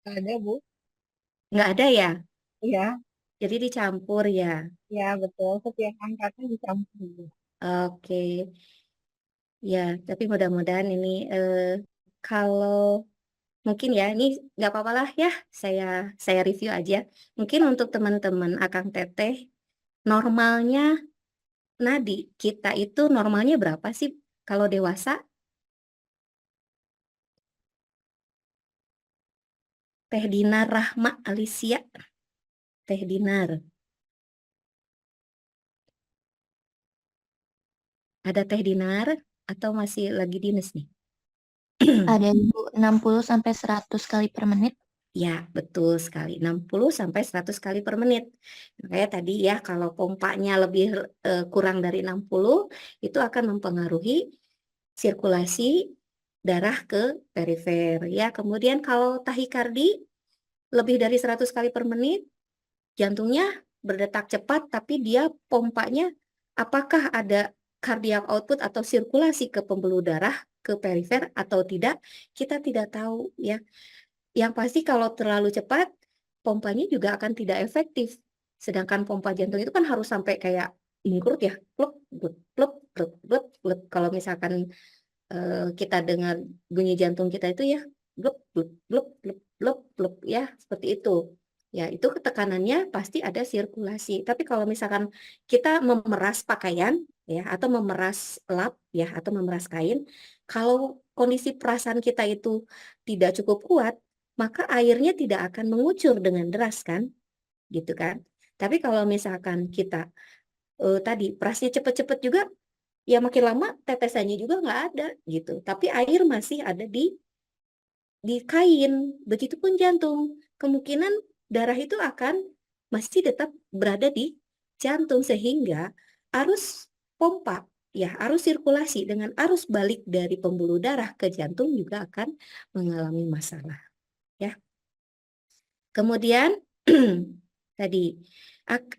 Ada, Bu. Nggak ada ya? Iya, Jadi dicampur ya? ya betul. Setiap angkatan dicampur. Oke. Ya, tapi mudah-mudahan ini kalau mungkin ya, ini nggak apa-apa lah ya, saya review aja. Mungkin untuk teman-teman Akang Teteh, normalnya nadi kita itu normalnya berapa sih kalau dewasa? Teh Dinar Rahma Alicia, Teh Dinar. Ada Teh Dinar atau masih lagi dinas nih? Ada Ibu 60 sampai 100 kali per menit. Ya, betul sekali. 60 sampai 100 kali per menit. Makanya tadi ya, kalau pompanya lebih kurang dari 60, itu akan mempengaruhi sirkulasi darah ke perifer. Ya, kemudian kalau tahikardi lebih dari 100 kali per menit, jantungnya berdetak cepat, tapi dia pompanya apakah ada cardiac output atau sirkulasi ke pembuluh darah ke perifer atau tidak, kita tidak tahu ya. Yang pasti kalau terlalu cepat, pompanya juga akan tidak efektif. Sedangkan pompa jantung itu kan harus sampai kayak mengkerut ya, pluk, pluk, pluk, pluk, pluk, pluk. Kalau misalkan kita dengar bunyi jantung kita itu ya, bluk, bluk, bluk, bluk, bluk, bluk, ya, seperti itu. Ya, itu tekanannya pasti ada sirkulasi. Tapi kalau misalkan kita memeras pakaian, ya, atau memeras lap, ya, atau memeras kain, kalau kondisi perasaan kita itu tidak cukup kuat, maka airnya tidak akan mengucur dengan deras kan, gitu kan. Tapi kalau misalkan kita tadi perasnya cepet-cepet juga, ya makin lama tetesannya juga nggak ada gitu. Tapi air masih ada di kain. Begitupun jantung. Kemungkinan darah itu akan masih tetap berada di jantung sehingga arus pompa, ya arus sirkulasi dengan arus balik dari pembuluh darah ke jantung juga akan mengalami masalah. Ya. Kemudian tadi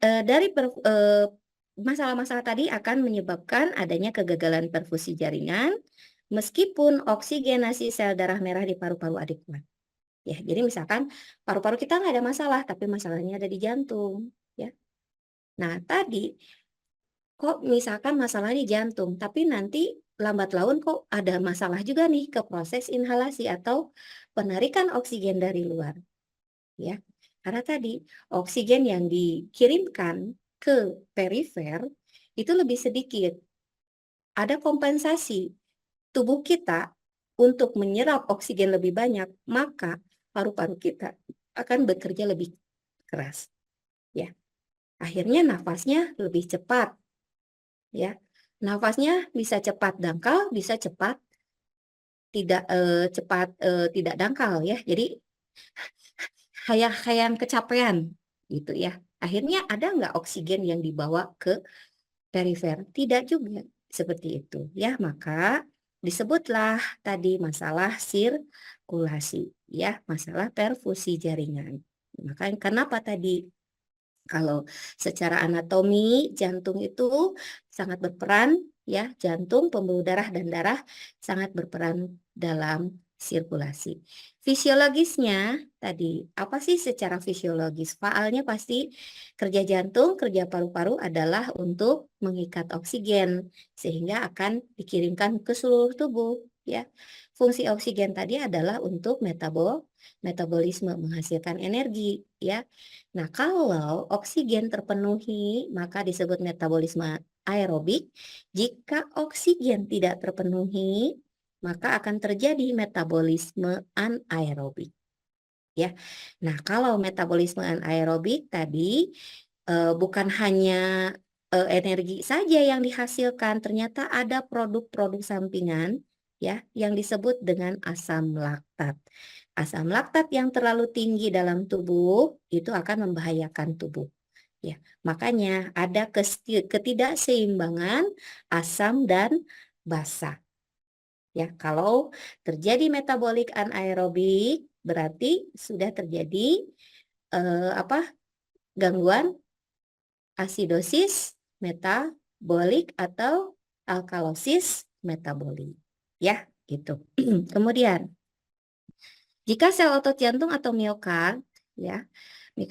dari masalah-masalah tadi akan menyebabkan adanya kegagalan perfusi jaringan meskipun oksigenasi sel darah merah di paru-paru adekuat. Ya, jadi misalkan paru-paru kita nggak ada masalah, tapi masalahnya ada di jantung. Ya. Nah, tadi kok misalkan masalah di jantung, tapi nanti lambat laun kok ada masalah juga nih ke proses inhalasi atau penarikan oksigen dari luar. Ya, karena tadi oksigen yang dikirimkan ke perifer itu lebih sedikit. Ada kompensasi tubuh kita untuk menyerap oksigen lebih banyak, maka paru-paru kita akan bekerja lebih keras. Ya, akhirnya nafasnya lebih cepat. Ya, nafasnya bisa cepat dangkal, bisa cepat tidak dangkal ya. Jadi kayak kecapean gitu ya. Akhirnya ada nggak oksigen yang dibawa ke perifer? Tidak juga seperti itu ya. Maka disebutlah tadi masalah sirkulasi ya, masalah perfusi jaringan. Maka kenapa tadi kalau secara anatomi jantung itu sangat berperan ya, jantung, pembuluh darah dan darah sangat berperan dalam sirkulasi. Fisiologisnya tadi, apa sih secara fisiologis? Faalnya pasti kerja jantung, kerja paru-paru adalah untuk mengikat oksigen sehingga akan dikirimkan ke seluruh tubuh ya. Fungsi oksigen tadi adalah untuk metabolisme, menghasilkan energi ya. Nah, kalau oksigen terpenuhi, maka disebut metabolisme aerobik. Jika oksigen tidak terpenuhi, maka akan terjadi metabolisme anaerobik. Ya. Nah, kalau metabolisme anaerobik tadi bukan hanya energi saja yang dihasilkan, ternyata ada produk-produk sampingan ya yang disebut dengan asam laktat. Asam laktat yang terlalu tinggi dalam tubuh itu akan membahayakan tubuh. Ya, makanya ada ketidakseimbangan asam dan basa. Ya, kalau terjadi metabolik anaerobik berarti sudah terjadi gangguan asidosis metabolik atau alkalosis metabolik. Ya, gitu. Kemudian jika sel otot jantung atau miokard, ya,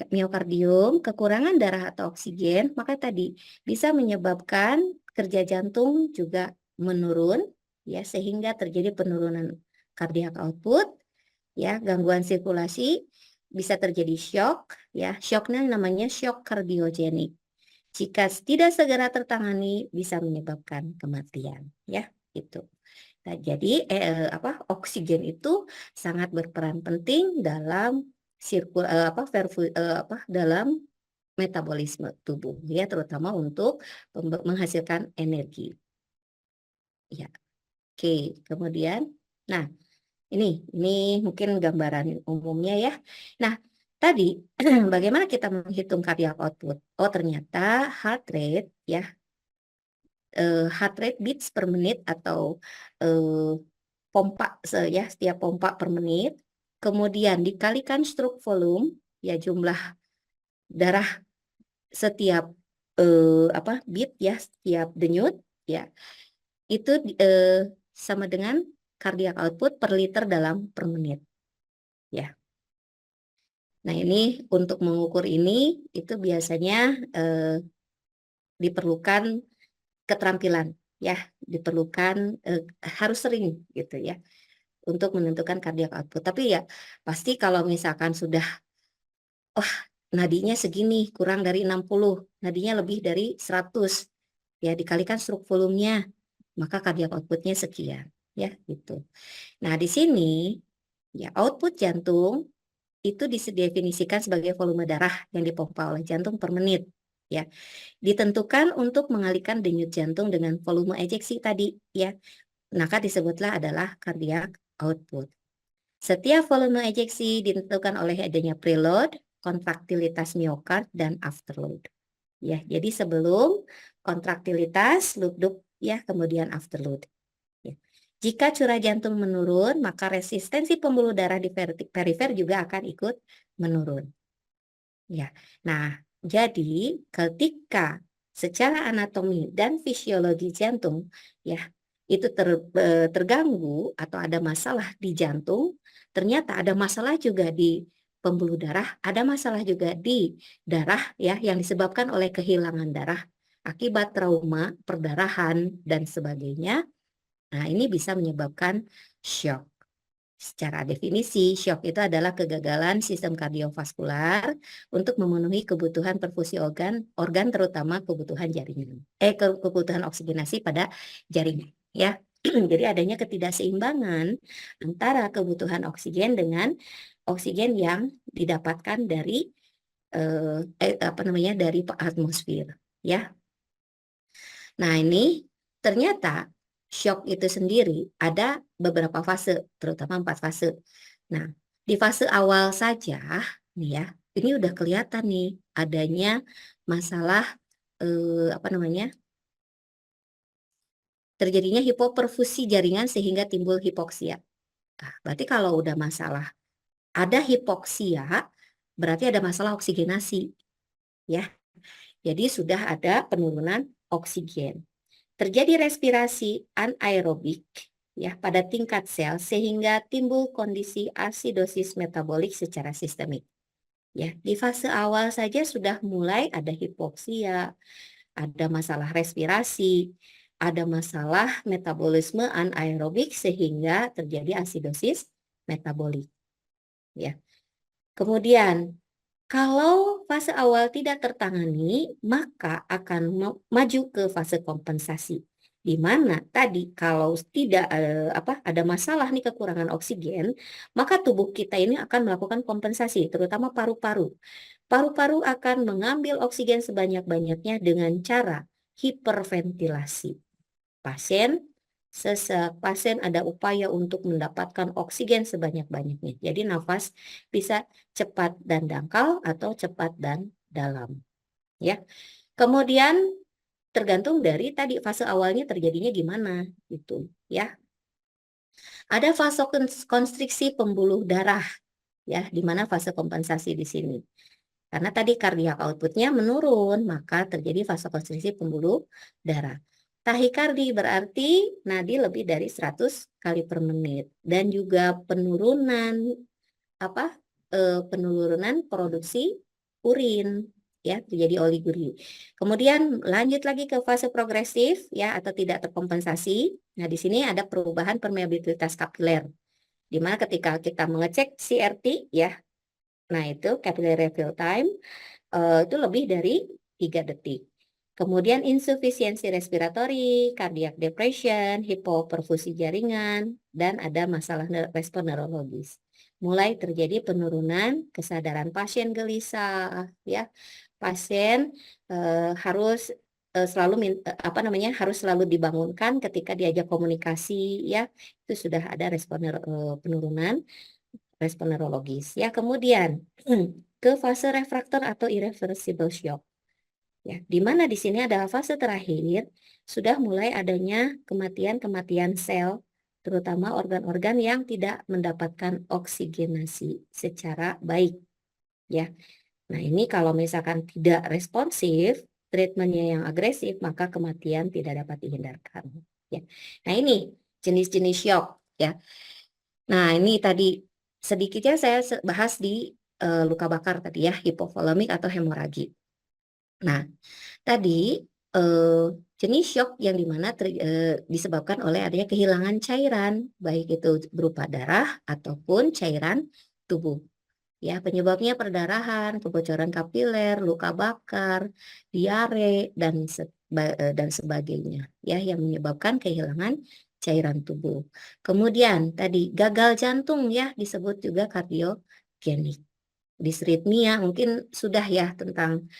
miokardium kekurangan darah atau oksigen, maka tadi bisa menyebabkan kerja jantung juga menurun, ya, sehingga terjadi penurunan cardiac output, ya, gangguan sirkulasi, bisa terjadi shock, ya, shocknya namanya shock kardiogenik. Jika tidak segera tertangani, bisa menyebabkan kematian, ya, itu. Nah, jadi oksigen itu sangat berperan penting dalam dalam metabolisme tubuh ya, terutama untuk menghasilkan energi. Ya. Oke, kemudian nah, ini mungkin gambaran umumnya ya. Nah, tadi bagaimana kita menghitung cardiac output? Oh, ternyata heart rate ya, heart rate beats per menit atau pompa ya, setiap pompa per menit, kemudian dikalikan stroke volume ya, jumlah darah setiap beat ya, setiap denyut ya, itu sama dengan cardiac output per liter per menit. Ya. Nah, ini untuk mengukur ini itu biasanya diperlukan keterampilan, ya, diperlukan harus sering gitu ya untuk menentukan cardiac output. Tapi ya pasti kalau misalkan sudah nadinya segini, kurang dari 60, nadinya lebih dari 100, ya dikalikan stroke volumenya, maka cardiac outputnya sekian, ya gitu. Nah, di sini ya output jantung itu didefinisikan sebagai volume darah yang dipompa oleh jantung per menit, ya. Ditentukan untuk mengalihkan denyut jantung dengan volume ejeksi tadi, ya. Maka disebutlah adalah cardiac output. Setiap volume ejeksi ditentukan oleh adanya preload, kontraktilitas miokard, dan afterload. Ya, jadi sebelum kontraktilitas, loop ya, kemudian afterload. Ya. Jika curah jantung menurun, maka resistensi pembuluh darah di perifer juga akan ikut menurun. Ya. Nah, jadi ketika secara anatomi dan fisiologi jantung ya itu terganggu atau ada masalah di jantung, ternyata ada masalah juga di pembuluh darah, ada masalah juga di darah ya yang disebabkan oleh kehilangan darah akibat trauma, perdarahan dan sebagainya. Nah, ini bisa menyebabkan shock. Secara definisi, shock itu adalah kegagalan sistem kardiovaskular untuk memenuhi kebutuhan perfusi organ terutama kebutuhan jaringan. Kebutuhan oksigenasi pada jaringan, ya. Jadi adanya ketidakseimbangan antara kebutuhan oksigen dengan oksigen yang didapatkan dari dari atmosfer, ya. Nah, ini ternyata shock itu sendiri ada beberapa fase, terutama 4 fase. Nah, di fase awal saja, nih ya, ini udah kelihatan nih adanya masalah terjadinya hipoperfusi jaringan sehingga timbul hipoksia. Nah, berarti kalau udah masalah ada hipoksia, berarti ada masalah oksigenasi, ya. Jadi sudah ada penurunan oksigen. Terjadi respirasi anaerobik ya pada tingkat sel sehingga timbul kondisi asidosis metabolik secara sistemik. Ya, di fase awal saja sudah mulai ada hipoksia, ada masalah respirasi, ada masalah metabolisme anaerobik sehingga terjadi asidosis metabolik. Ya. Kemudian kalau fase awal tidak tertangani, maka akan maju ke fase kompensasi. Di mana tadi kalau tidak ada masalah nih kekurangan oksigen, maka tubuh kita ini akan melakukan kompensasi, terutama paru-paru. Paru-paru akan mengambil oksigen sebanyak-banyaknya dengan cara hiperventilasi. Pasien ada upaya untuk mendapatkan oksigen sebanyak-banyaknya. Jadi nafas bisa cepat dan dangkal atau cepat dan dalam. Ya. Kemudian tergantung dari tadi fase awalnya terjadinya gimana gitu, ya. Ada fase konstriksi pembuluh darah ya, di mana fase kompensasi di sini. Karena tadi cardiac outputnya menurun, maka terjadi fase konstriksi pembuluh darah. Tahikardi berarti nadi lebih dari 100 kali per menit dan juga penurunan produksi urin ya, terjadi oliguria. Kemudian lanjut lagi ke fase progresif ya atau tidak terkompensasi. Nah, di sini ada perubahan permeabilitas kapiler. Di mana ketika kita mengecek CRT ya. Nah, itu capillary refill time itu lebih dari 3 detik. Kemudian insufisiensi respiratori, cardiac depression, hipoperfusi jaringan, dan ada masalah respon neurologis. Mulai terjadi penurunan kesadaran pasien gelisah, ya. Pasien harus harus selalu dibangunkan ketika diajak komunikasi, ya. Itu sudah ada penurunan respon neurologis, ya. Kemudian ke fase refraktor atau irreversible shock. Ya, di mana di sini adalah fase terakhir sudah mulai adanya kematian sel, terutama organ-organ yang tidak mendapatkan oksigenasi secara baik. Ya, nah ini kalau misalkan tidak responsif, treatmentnya yang agresif, maka kematian tidak dapat dihindarkan. Ya, nah ini jenis-jenis shock. ya. Nah, ini tadi sedikitnya saya bahas di luka bakar tadi ya, hipovolemik atau hemoragi. Nah, tadi jenis shock yang dimana disebabkan oleh adanya kehilangan cairan, baik itu berupa darah ataupun cairan tubuh. Ya, penyebabnya perdarahan, kebocoran kapiler, luka bakar, diare, dan sebagainya. Ya, yang menyebabkan kehilangan cairan tubuh. Kemudian tadi gagal jantung ya disebut juga kardiogenik. Disritmia mungkin sudah ya tentang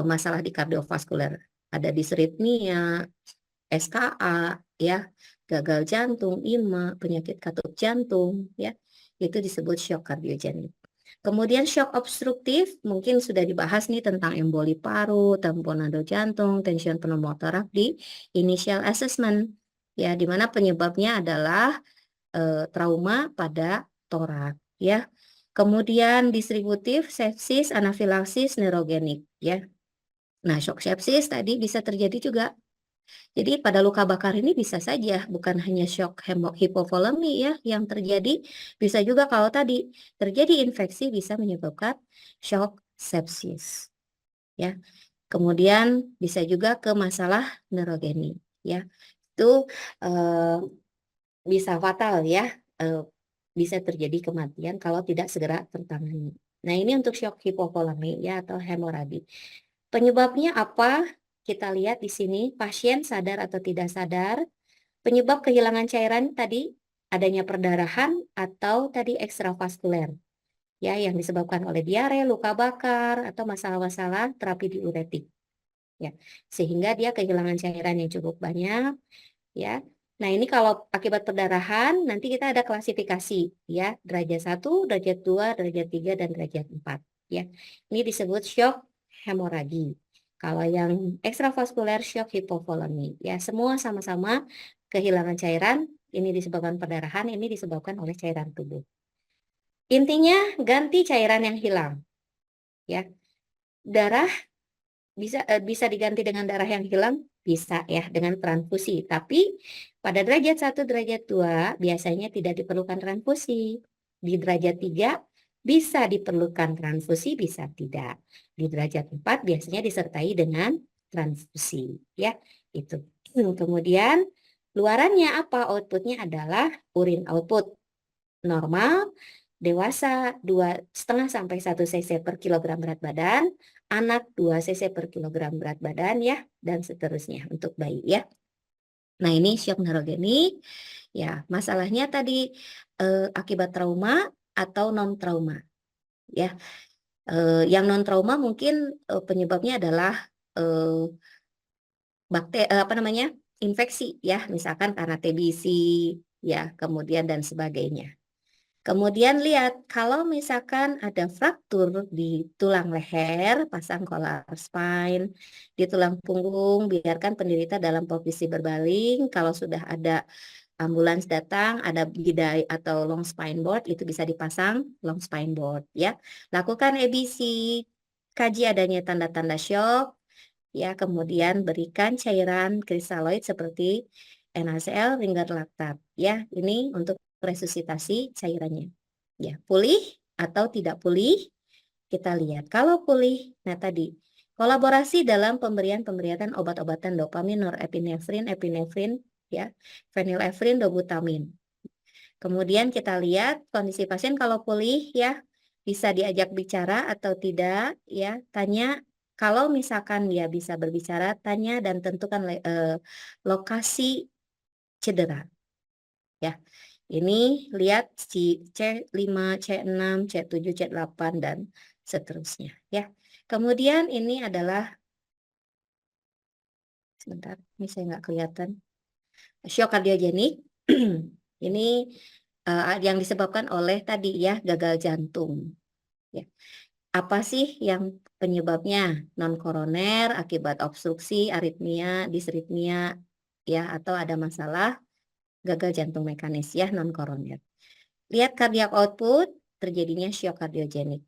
masalah di kardiovaskuler. Ada disritmia, SKA, ya, gagal jantung, IMA, penyakit katup jantung, ya, itu disebut shock kardiogenik. Kemudian shock obstruktif mungkin sudah dibahas nih tentang emboli paru, tamponade jantung, tension pneumotoraks di initial assessment, ya, di mana penyebabnya adalah trauma pada torak, ya. Kemudian distributif, sepsis, anafilaksis, neurogenik, ya. Nah, shock sepsis tadi bisa terjadi juga. Jadi pada luka bakar ini bisa saja bukan hanya shock hipovolemi ya yang terjadi, bisa juga kalau tadi terjadi infeksi bisa menyebabkan shock sepsis, ya. Kemudian bisa juga ke masalah neurogenik, ya. Itu bisa fatal ya, bisa terjadi kematian kalau tidak segera tertangani. Nah, ini untuk shock hipovolemi ya atau hemoragi. Penyebabnya apa? Kita lihat di sini, pasien sadar atau tidak sadar. Penyebab kehilangan cairan tadi adanya perdarahan atau tadi ekstravaskuler, ya, yang disebabkan oleh diare, luka bakar, atau masalah-masalah terapi diuretik, ya, sehingga dia kehilangan cairan yang cukup banyak, ya. Nah, ini kalau akibat perdarahan, nanti kita ada klasifikasi, ya, derajat 1, derajat 2, derajat 3, dan derajat 4, ya. Ini disebut shock hemoragi. Kalau yang ekstravaskuler shock hipovolemi, ya, semua sama-sama kehilangan cairan, ini disebabkan perdarahan, ini disebabkan oleh cairan tubuh. Intinya ganti cairan yang hilang, ya. Darah bisa diganti dengan darah yang hilang, bisa ya dengan transfusi. Tapi pada derajat 1, derajat 2 biasanya tidak diperlukan transfusi. Di derajat 3 bisa diperlukan transfusi, bisa tidak. Di derajat 4 biasanya disertai dengan transfusi, ya. Itu. Kemudian luarannya apa? Outputnya adalah urin output normal, dewasa 2,5 sampai 1 cc per kilogram berat badan, anak 2 cc per kilogram berat badan ya, dan seterusnya untuk bayi ya. Nah, ini shock neurogenik. Ya, masalahnya tadi akibat trauma atau non trauma. Ya. Yang non trauma mungkin penyebabnya adalah infeksi ya, misalkan karena TBC ya, kemudian dan sebagainya. Kemudian lihat, kalau misalkan ada fraktur di tulang leher, pasang collar spine, di tulang punggung, biarkan penderita dalam posisi berbaring. Kalau sudah ada ambulans datang, ada bidai atau long spine board, itu bisa dipasang long spine board, ya. Lakukan EBC, kaji adanya tanda-tanda shock, ya. Kemudian berikan cairan kristaloid seperti NaCl, Ringer laktat, ya. Ini untuk resusitasi cairannya. Ya, pulih atau tidak pulih, kita lihat. Kalau pulih, nah tadi, kolaborasi dalam pemberian obat-obatan dopamin, norepinefrin, epinefrin, ya, phenylephrine, dobutamin. Kemudian kita lihat kondisi pasien kalau pulih, ya, bisa diajak bicara atau tidak, ya, tanya. Kalau misalkan dia bisa berbicara, tanya dan tentukan lokasi cedera. Ya, ini lihat C5, C6, C7, C8, dan seterusnya. Ya, kemudian ini adalah, sebentar, ini saya nggak kelihatan, shock kardiogenik. Ini yang disebabkan oleh tadi ya gagal jantung. Ya. Apa sih yang penyebabnya? Non koroner akibat obstruksi, aritmia, disritmia, ya, atau ada masalah gagal jantung mekanis ya, non koroner. Lihat cardiac output, terjadinya shock kardiogenik.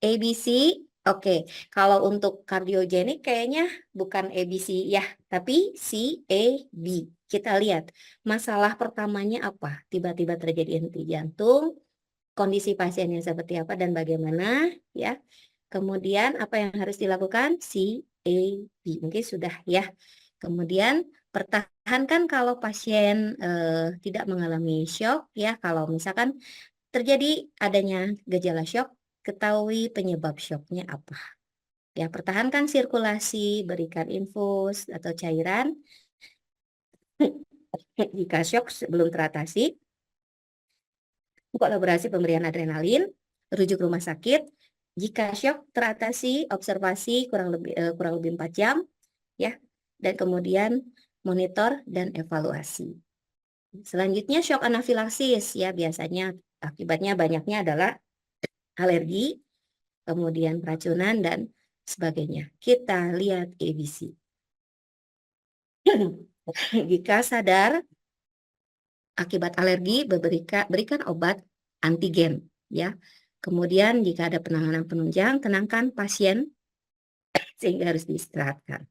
ABC Oke, kalau untuk kardiogenik kayaknya bukan ABC ya, tapi CAB. Kita lihat masalah pertamanya apa? Tiba-tiba terjadi henti jantung, kondisi pasiennya seperti apa dan bagaimana ya. Kemudian apa yang harus dilakukan? CAB. Mungkin sudah ya. Kemudian pertahankan kalau pasien tidak mengalami shock ya. Kalau misalkan terjadi adanya gejala shock, ketahui penyebab shocknya apa. Ya, pertahankan sirkulasi, berikan infus atau cairan. Jika shock belum teratasi, kolaborasi pemberian adrenalin, rujuk rumah sakit. Jika shock teratasi, observasi kurang lebih 4 jam, ya, dan kemudian monitor dan evaluasi. Selanjutnya shock anafilaksis, ya, biasanya akibatnya banyaknya adalah alergi, kemudian keracunan dan sebagainya. Kita lihat ABC. Jika sadar akibat alergi, berikan obat antigen, ya. Kemudian jika ada penanganan penunjang, tenangkan pasien sehingga harus diistirahatkan.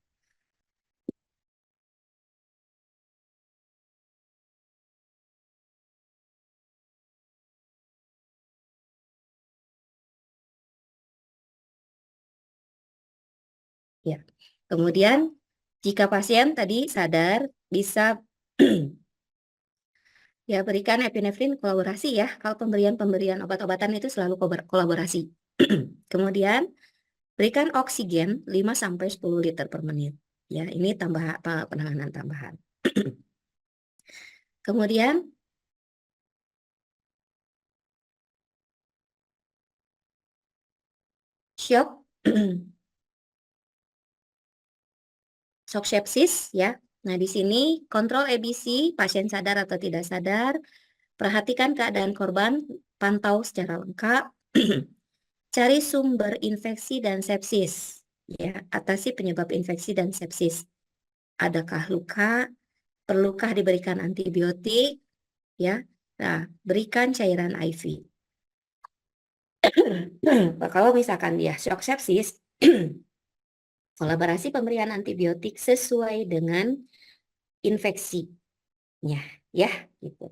Ya. Kemudian jika pasien tadi sadar, bisa ya berikan epinefrin kolaborasi ya. Kalau pemberian obat-obatan itu selalu kolaborasi. Kemudian berikan oksigen 5-10 liter per menit. Ya, ini penanganan tambahan. Kemudian shock shock sepsis ya. Nah, di sini kontrol ABC, pasien sadar atau tidak sadar, perhatikan keadaan korban, pantau secara lengkap, cari sumber infeksi dan sepsis, ya, atasi penyebab infeksi dan sepsis. Adakah luka? Perlukah diberikan antibiotik? Ya, nah, berikan cairan IV. Kalau misalkan dia shock sepsis, kolaborasi pemberian antibiotik sesuai dengan infeksinya, ya, gitu.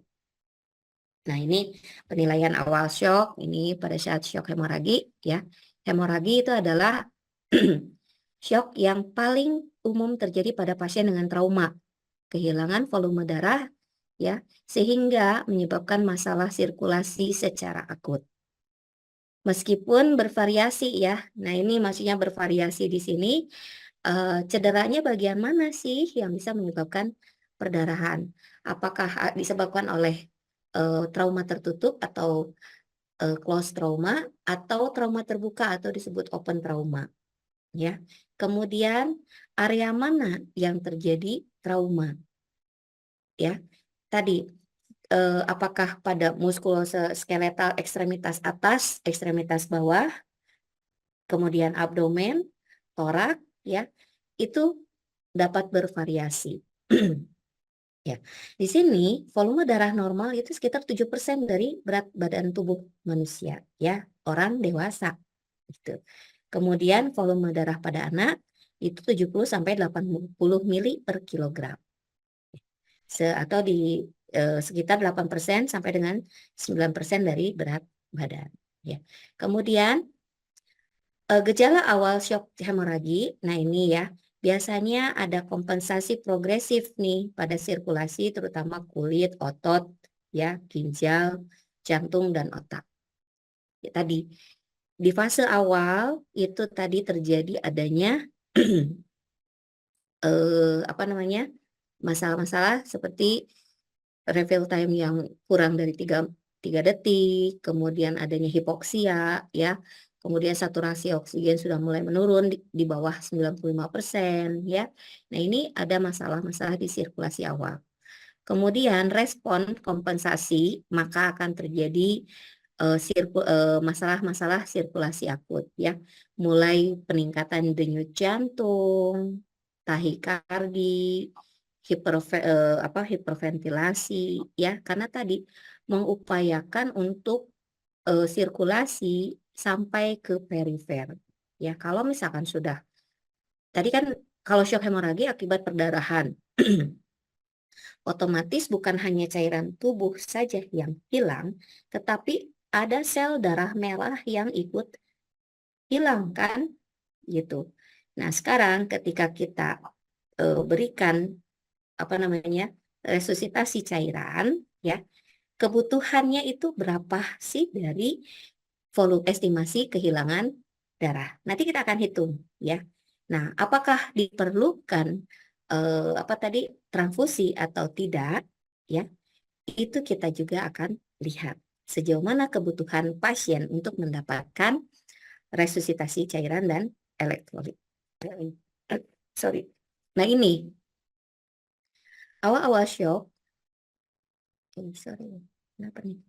Nah, ini penilaian awal shock, ini pada saat shock hemoragi, ya. Hemoragi itu adalah shock yang paling umum terjadi pada pasien dengan trauma, kehilangan volume darah, ya, sehingga menyebabkan masalah sirkulasi secara akut. Meskipun bervariasi ya, nah ini maksudnya bervariasi di sini, cederanya bagian mana sih yang bisa menyebabkan perdarahan? Apakah disebabkan oleh trauma tertutup atau closed trauma atau trauma terbuka atau disebut open trauma, ya. Kemudian area mana yang terjadi trauma, ya. Tadi apakah pada muskuloskeletal ekstremitas atas, ekstremitas bawah, kemudian abdomen, torak, ya, itu dapat bervariasi. Ya, di sini volume darah normal itu sekitar 7% dari berat badan tubuh manusia, ya, orang dewasa. Gitu. Kemudian volume darah pada anak itu 70-80 mili per kilogram. Atau di sekitar 8% sampai dengan 9% dari berat badan. Ya. Kemudian gejala awal shock hemoragi, nah ini ya, biasanya ada kompensasi progresif nih pada sirkulasi terutama kulit, otot, ya, ginjal, jantung dan otak. Ya, tadi di fase awal itu tadi terjadi adanya masalah-masalah seperti refill time yang kurang dari 3 detik, kemudian adanya hipoksia, ya. Kemudian saturasi oksigen sudah mulai menurun di bawah 95%, ya. Nah, ini ada masalah-masalah di sirkulasi awal. Kemudian respon kompensasi, maka akan terjadi masalah-masalah sirkulasi akut, ya. Mulai peningkatan denyut jantung, tahikardi, hiperventilasi, ya, karena tadi mengupayakan untuk sirkulasi sampai ke perifer, Ya, kalau misalkan sudah, tadi kan kalau shock hemoragi akibat perdarahan, otomatis bukan hanya cairan tubuh saja yang hilang, tetapi ada sel darah merah yang ikut hilang kan, gitu. Nah, sekarang ketika kita berikan apa namanya resusitasi cairan, ya kebutuhannya itu berapa sih dari volume estimasi kehilangan darah. Nanti kita akan hitung, ya. Nah, apakah diperlukan apa tadi transfusi atau tidak, ya? Itu kita juga akan lihat sejauh mana kebutuhan pasien untuk mendapatkan resusitasi cairan dan elektrolit. Sorry. Nah, ini awal-awal shock. Sorry. Kenapa nih?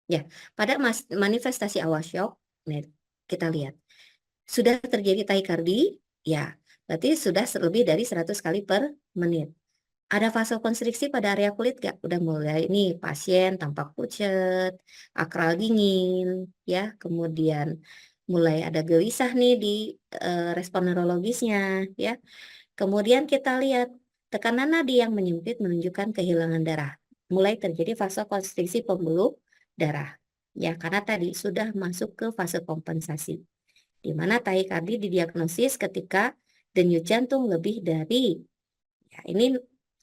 Ya, pada manifestasi awal shock, nah, kita lihat. Sudah terjadi tahikardi, ya, berarti sudah lebih dari 100 kali per menit. Ada vasokonstriksi pada area kulit gak? Udah mulai nih pasien tampak pucat, akral dingin, ya, kemudian mulai ada gelisah nih di respon neurologisnya, ya. Kemudian kita lihat tekanan nadi yang menyempit menunjukkan kehilangan darah. Mulai terjadi vasokonstriksi pembuluh darah. Ya, karena tadi sudah masuk ke fase kompensasi. Di mana tahikardi didiagnosis ketika denyut jantung lebih dari, ya ini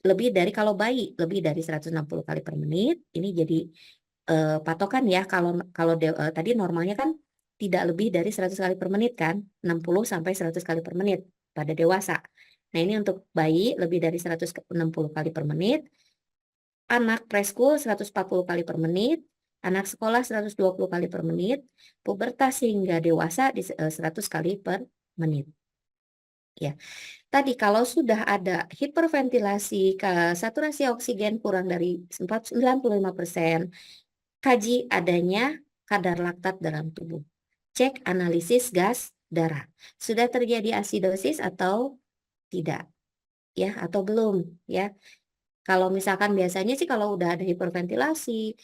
lebih dari kalau bayi, lebih dari 160 kali per menit. Ini jadi patokan ya, kalau tadi normalnya kan tidak lebih dari 100 kali per menit kan, 60 sampai 100 kali per menit pada dewasa. Nah, ini untuk bayi lebih dari 160 kali per menit, anak preschool 140 kali per menit, anak sekolah 120 kali per menit, pubertas hingga dewasa di 100 kali per menit. Ya, tadi kalau sudah ada hiperventilasi, saturasi oksigen kurang dari 95%, kaji adanya kadar laktat dalam tubuh. Cek analisis gas darah. Sudah terjadi asidosis atau tidak? Ya, atau belum? Ya. Kalau misalkan biasanya sih kalau udah ada hiperventilasi,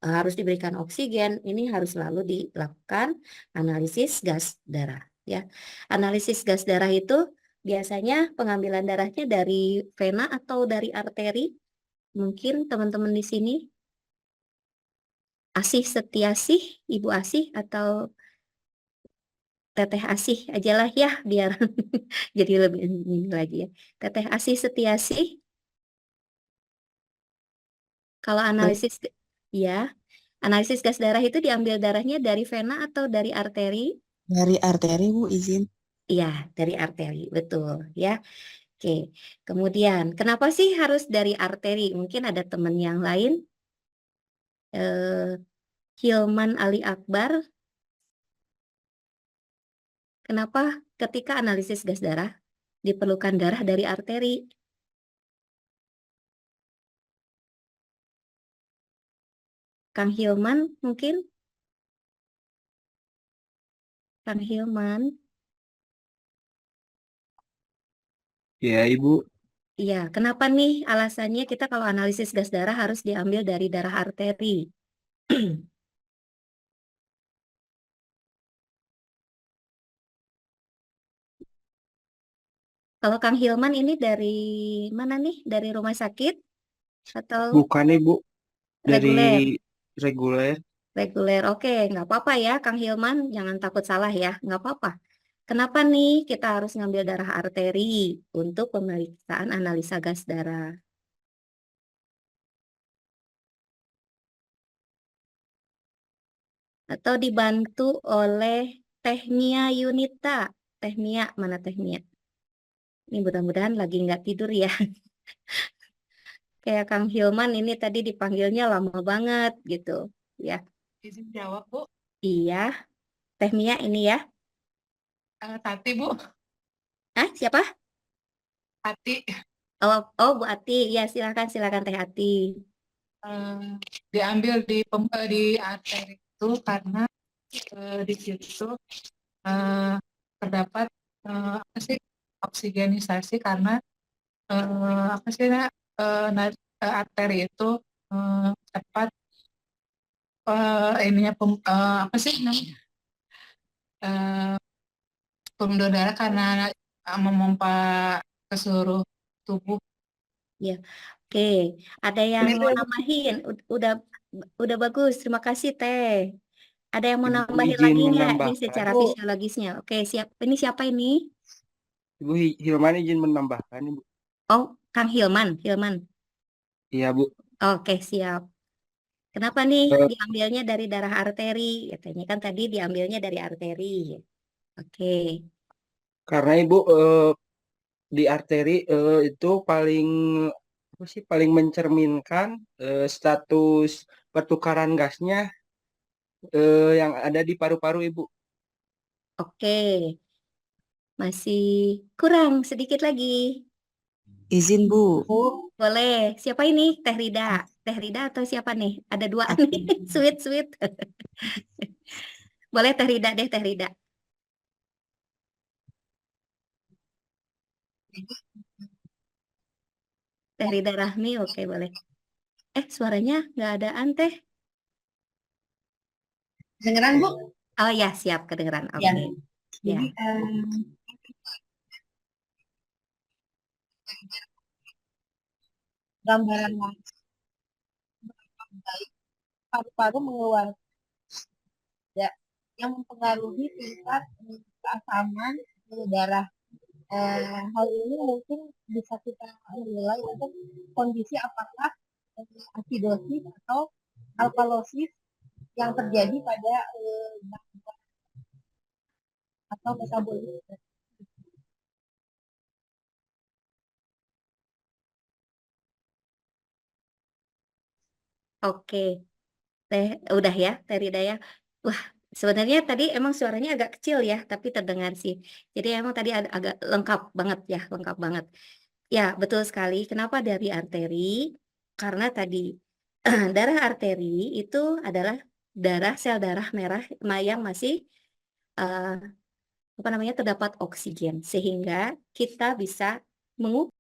harus diberikan oksigen, ini harus selalu dilakukan analisis gas darah. Ya, analisis gas darah itu biasanya pengambilan darahnya dari vena atau dari arteri. Mungkin teman-teman di sini Asih Setiasih, Ibu Asih atau Teteh Asih aja lah ya biar jadi lebih ini lagi ya. Teteh Asih Setiasih. Kalau analisis, ya, analisis gas darah itu diambil darahnya dari vena atau dari arteri? Dari arteri, Bu, izin. Iya, dari arteri, betul ya. Oke, kemudian kenapa sih harus dari arteri? Mungkin ada teman yang lain, eh, Hilman Ali Akbar. Kenapa ketika analisis gas darah diperlukan darah dari arteri? Kang Hilman mungkin? Kang Hilman? Ya, Ibu. Iya, kenapa nih alasannya kita kalau analisis gas darah harus diambil dari darah arteri? Kalau Kang Hilman ini dari mana nih? Dari rumah sakit atau Bukan, Ibu. Dari reguler? reguler. Reguler, oke, nggak apa-apa ya, Kang Hilman, jangan takut salah ya, nggak apa-apa. Kenapa nih kita harus ngambil darah arteri untuk pemeriksaan analisa gas darah? Atau dibantu oleh Teh Mia Yunita? Teh Mia, mana Teh Mia? Ini mudah-mudahan lagi nggak tidur ya. Kayak Kang Hilman ini tadi dipanggilnya lama banget gitu, ya. Izin jawab, Bu. Iya, Teh Mia ini ya. Tati, Bu. Ah, siapa? Tati. Oh, Bu Ati. Ya, silakan, silakan Teh Ati. Diambil di arteri itu karena di situ terdapat apa sih oksigenisasi karena apa sih arteri itu cepat ininya apa sih namanya? Eh, Pembuluh darah karena memompa ke seluruh tubuh. Ya, oke. Ada yang Itu mau ya, Bu. nambahin? Udah bagus. Terima kasih, Teh. Ada yang mau Ibu nambahin izin lagi nggak? Ini menambahkan. secara Bu, fisiologisnya. Oke, siap. Ini siapa ini? Ibu Hilman izin menambahkan, Ibu. Oh, Kang Hilman. Hilman. Iya, Bu. Oke, siap. Kenapa nih Eh, diambilnya dari darah arteri? Katanya kan tadi diambilnya dari arteri. Oke. karena Ibu di arteri itu paling apa sih paling mencerminkan status pertukaran gasnya yang ada di paru-paru Ibu. Oke. Masih kurang sedikit lagi. Izin Bu. Bu, Boleh. Siapa ini? Teh Rida. Teh Rida atau siapa nih? Ada dua Aku. nih. Sweet, sweet. Boleh Teh Rida deh, Teh Rida. Teh Rida Rahmi, oke boleh. Suaranya nggak ada Teh. dengeran Bu? Oh ya, siap kedengeran. Ya. Oke. Ya. Jadi gambaran baik paru-paru mengeluarkan ya, yang mempengaruhi tingkat keasaman darah. Hal ini mungkin bisa kita nilai untuk kondisi apakah asidosis atau alkalosis yang terjadi pada atau metabolisme. Oke. Teh, udah ya, Teh Rida ya. Wah, sebenarnya tadi emang suaranya agak kecil ya, tapi terdengar sih. Jadi emang tadi agak lengkap banget ya, lengkap banget. Ya, betul sekali. Kenapa dari arteri? Karena tadi darah arteri itu adalah sel darah merah yang masih eh, apa namanya terdapat oksigen, sehingga kita bisa mengukur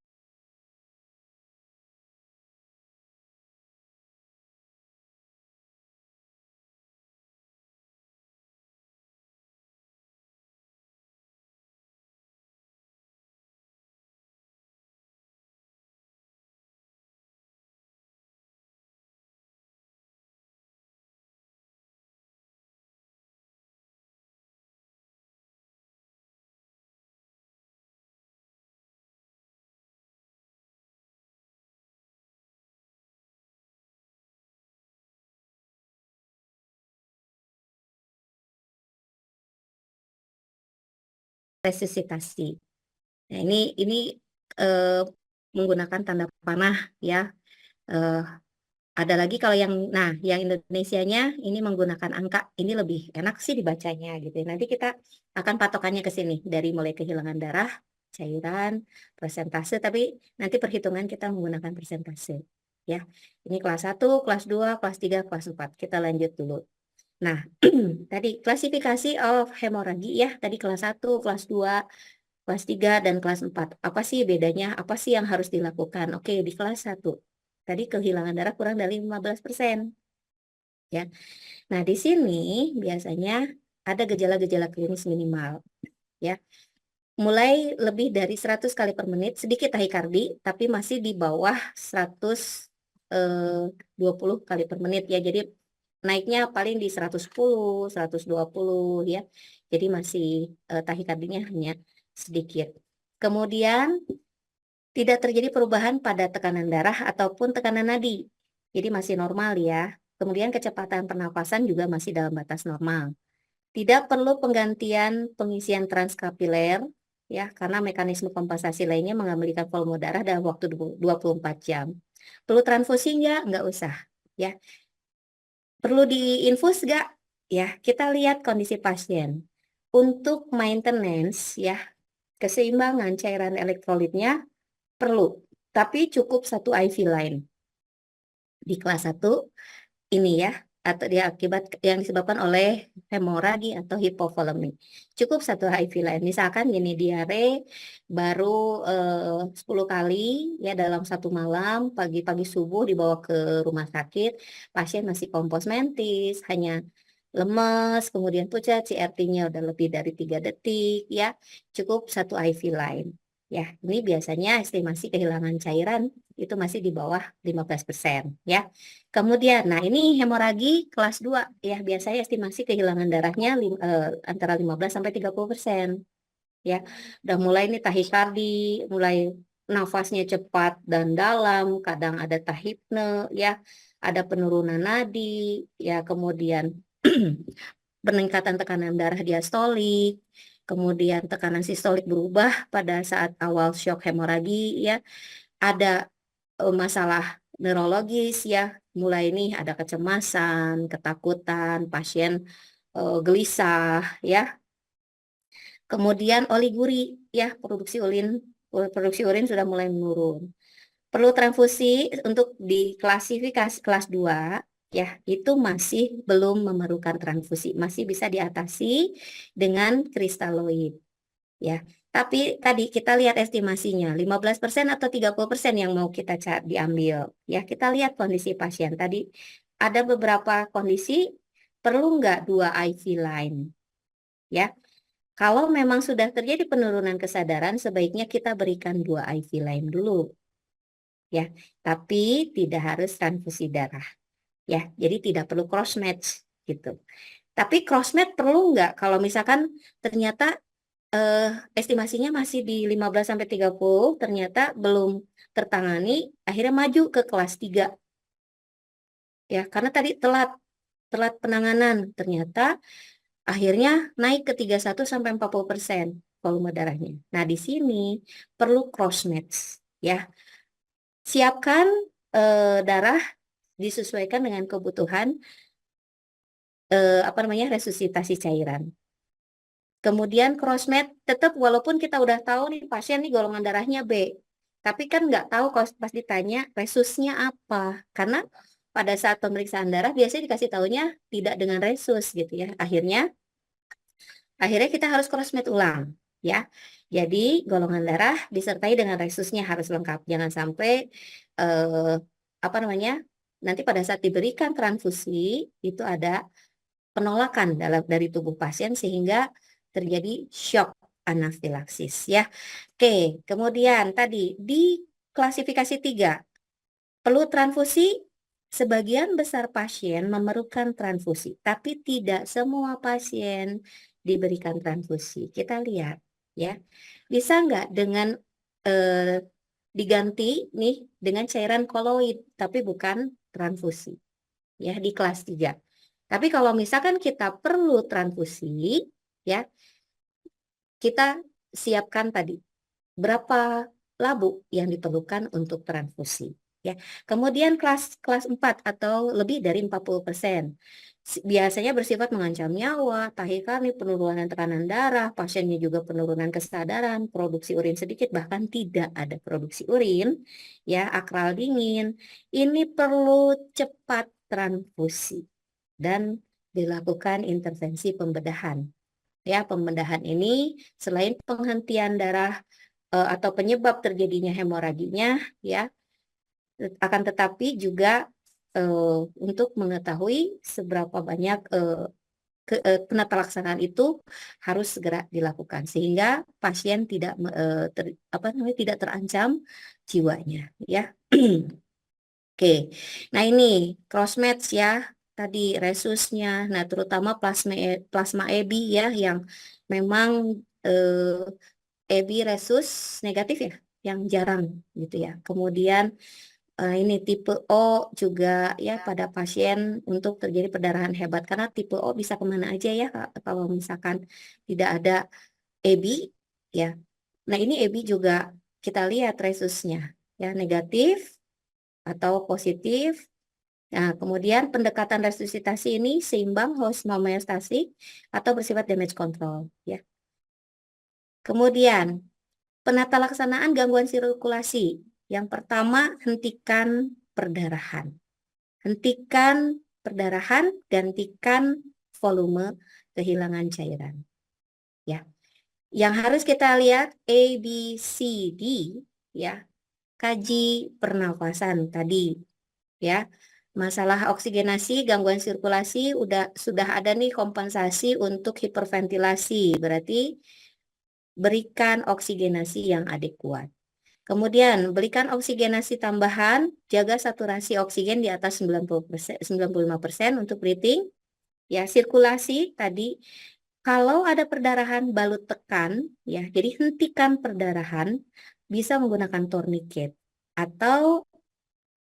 resusitasi. Nah, ini eh, menggunakan tanda panah ya. Eh, Ada lagi kalau yang Indonesianya ini menggunakan angka, ini lebih enak sih dibacanya gitu ya. Nanti kita akan patokannya ke sini dari mulai kehilangan darah, cairan, persentase, tapi nanti perhitungan kita menggunakan persentase. Ya, ini kelas 1, kelas 2, kelas 3, kelas 4. Kita lanjut dulu. Nah, tadi klasifikasi of hemoragi ya, tadi kelas 1, kelas 2, kelas 3, dan kelas 4. Apa sih bedanya? Apa sih yang harus dilakukan? Oke, di kelas 1. Tadi kehilangan darah kurang dari 15%. Ya. Nah, di sini biasanya ada gejala-gejala klinis minimal. Ya. Mulai lebih dari 100 kali per menit, sedikit tahikardi, tapi masih di bawah 120 kali per menit ya. Jadi naiknya paling di 110, 120 ya. Jadi masih tahikardinya hanya sedikit. Kemudian tidak terjadi perubahan pada tekanan darah ataupun tekanan nadi. Jadi masih normal ya. Kemudian kecepatan pernapasan juga masih dalam batas normal. Tidak perlu penggantian pengisian transkapiler ya, karena mekanisme kompensasi lainnya mengembalikan volume darah dalam waktu 24 jam. Perlu transfusi enggak? Enggak usah ya. Perlu diinfus enggak? Ya, kita lihat kondisi pasien. Untuk maintenance ya, keseimbangan cairan elektrolitnya perlu, tapi cukup 1 IV line. Di kelas 1 ini ya, atau akibat yang disebabkan oleh hemoragi atau hipovolemi. Cukup satu HIV line. Misalkan gini, diare baru 10 kali ya dalam satu malam, pagi-pagi subuh dibawa ke rumah sakit, pasien masih kompos mentis, hanya lemes, kemudian pucat, CRT-nya udah lebih dari 3 detik ya, cukup satu IV line. Ya, ini biasanya estimasi kehilangan cairan itu masih di bawah 15% ya. Kemudian, nah ini hemoragi kelas 2 ya, biasanya estimasi kehilangan darahnya antara 15 sampai 30% ya. Udah mulai nih tahikardi, mulai nafasnya cepat dan dalam, kadang ada tahipne ya, ada penurunan nadi ya, kemudian peningkatan tekanan darah diastolik, kemudian tekanan sistolik berubah pada saat awal shock hemoragi ya, ada masalah neurologis ya, mulai nih ada kecemasan, ketakutan, pasien gelisah ya. Kemudian oliguri ya, produksi urin sudah mulai menurun. Perlu transfusi untuk diklasifikasi kelas 2 ya, itu masih belum memerlukan transfusi, masih bisa diatasi dengan kristaloid ya. Tapi tadi kita lihat estimasinya 15% atau 30% yang mau kita diambil. Ya, kita lihat kondisi pasien. Tadi ada beberapa kondisi perlu nggak 2 IV line. Ya, kalau memang sudah terjadi penurunan kesadaran, sebaiknya kita berikan 2 IV line dulu. Ya, tapi tidak harus transfusi darah. Ya, jadi tidak perlu cross match gitu. Tapi cross match perlu nggak kalau misalkan ternyata estimasinya masih di 15 sampai 30, ternyata belum tertangani, akhirnya maju ke kelas 3. Ya, karena tadi telat penanganan, ternyata akhirnya naik ke 31 sampai 40% volume darahnya. Nah, di sini perlu cross match ya. Siapkan darah disesuaikan dengan kebutuhan resusitasi cairan. Kemudian crossmatch tetap walaupun kita udah tahu nih pasien nih golongan darahnya B, tapi kan nggak tahu kalau pas ditanya resusnya apa. Karena pada saat pemeriksaan darah biasanya dikasih tahunya tidak dengan resus gitu ya. Akhirnya kita harus crossmatch ulang ya. Jadi golongan darah disertai dengan resusnya harus lengkap. Jangan sampai nanti pada saat diberikan transfusi itu ada penolakan dari tubuh pasien sehingga terjadi shock anafilaksis ya. Oke, kemudian tadi di klasifikasi 3 perlu transfusi. Sebagian besar pasien memerlukan transfusi, tapi tidak semua pasien diberikan transfusi. Kita lihat ya, bisa nggak dengan diganti nih dengan cairan koloid, tapi bukan transfusi ya di kelas 3. Tapi kalau misalkan kita perlu transfusi, ya, kita siapkan tadi berapa labu yang diperlukan untuk transfusi. Ya. Kemudian kelas 4 atau lebih dari 40%. Biasanya bersifat mengancam nyawa, tahikardi, penurunan tekanan darah, pasiennya juga penurunan kesadaran, produksi urin sedikit, bahkan tidak ada produksi urin, ya, akral dingin. Ini perlu cepat transfusi dan dilakukan intervensi pembedahan. Ya, pembedahan ini selain penghentian darah atau penyebab terjadinya hemoraginya, ya, akan tetapi juga untuk mengetahui seberapa banyak penata laksanaan itu harus segera dilakukan sehingga pasien tidak tidak terancam jiwanya, ya. Oke, nah ini crossmatch ya, tadi resusnya, nah terutama plasma EBI ya, yang memang EBI resus negatif ya, yang jarang gitu ya. Kemudian ini tipe O juga ya pada pasien untuk terjadi perdarahan hebat, karena tipe O bisa kemana aja ya kalau misalkan tidak ada EBI ya. Nah ini EBI juga kita lihat resusnya ya, negatif atau positif. Nah, kemudian pendekatan resusitasi ini seimbang homeostasik atau bersifat damage control ya. Kemudian penata laksanaan gangguan sirkulasi. Yang pertama, hentikan perdarahan. Hentikan perdarahan, gantikan volume kehilangan cairan. Ya. Yang harus kita lihat A, B, C, D, ya. Kaji pernafasan tadi, ya. Masalah oksigenasi, gangguan sirkulasi sudah ada nih kompensasi untuk hiperventilasi. Berarti berikan oksigenasi yang adekuat. Kemudian, berikan oksigenasi tambahan, jaga saturasi oksigen di atas 90%, 95% untuk breathing. Ya, sirkulasi tadi, kalau ada perdarahan balut tekan, ya, jadi hentikan perdarahan, bisa menggunakan tourniquet atau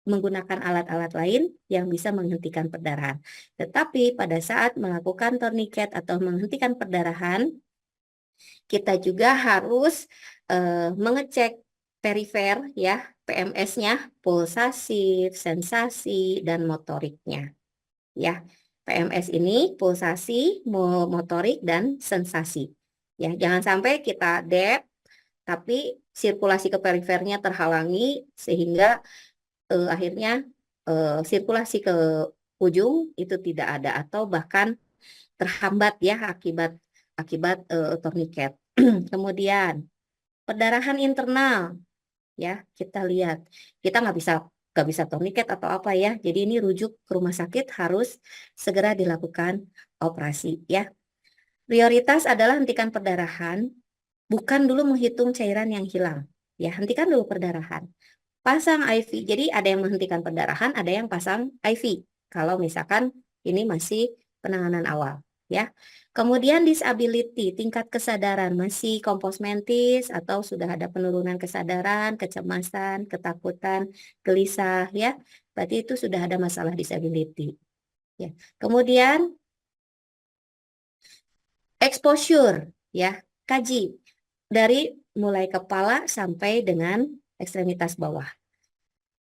menggunakan alat-alat lain yang bisa menghentikan perdarahan. Tetapi pada saat melakukan tourniquet atau menghentikan perdarahan, kita juga harus mengecek perifer ya, PMS-nya, pulsasi, sensasi, dan motoriknya. Ya, PMS ini pulsasi, motorik, dan sensasi. Ya, jangan sampai kita DEP, tapi sirkulasi ke perifernya terhalangi sehingga akhirnya sirkulasi ke ujung itu tidak ada atau bahkan terhambat ya akibat tourniquet. Kemudian perdarahan internal, ya kita lihat, kita nggak bisa tourniquet atau apa ya. Jadi ini rujuk ke rumah sakit, harus segera dilakukan operasi ya. Prioritas adalah hentikan perdarahan, bukan dulu menghitung cairan yang hilang. Ya, hentikan dulu perdarahan. Pasang IV. Jadi ada yang menghentikan perdarahan, ada yang pasang IV. Kalau misalkan ini masih penanganan awal, ya. Kemudian disability, tingkat kesadaran masih kompos mentis atau sudah ada penurunan kesadaran, kecemasan, ketakutan, gelisah, ya. Berarti itu sudah ada masalah disability. Ya. Kemudian exposure, ya, kaji dari mulai kepala sampai dengan ekstremitas bawah.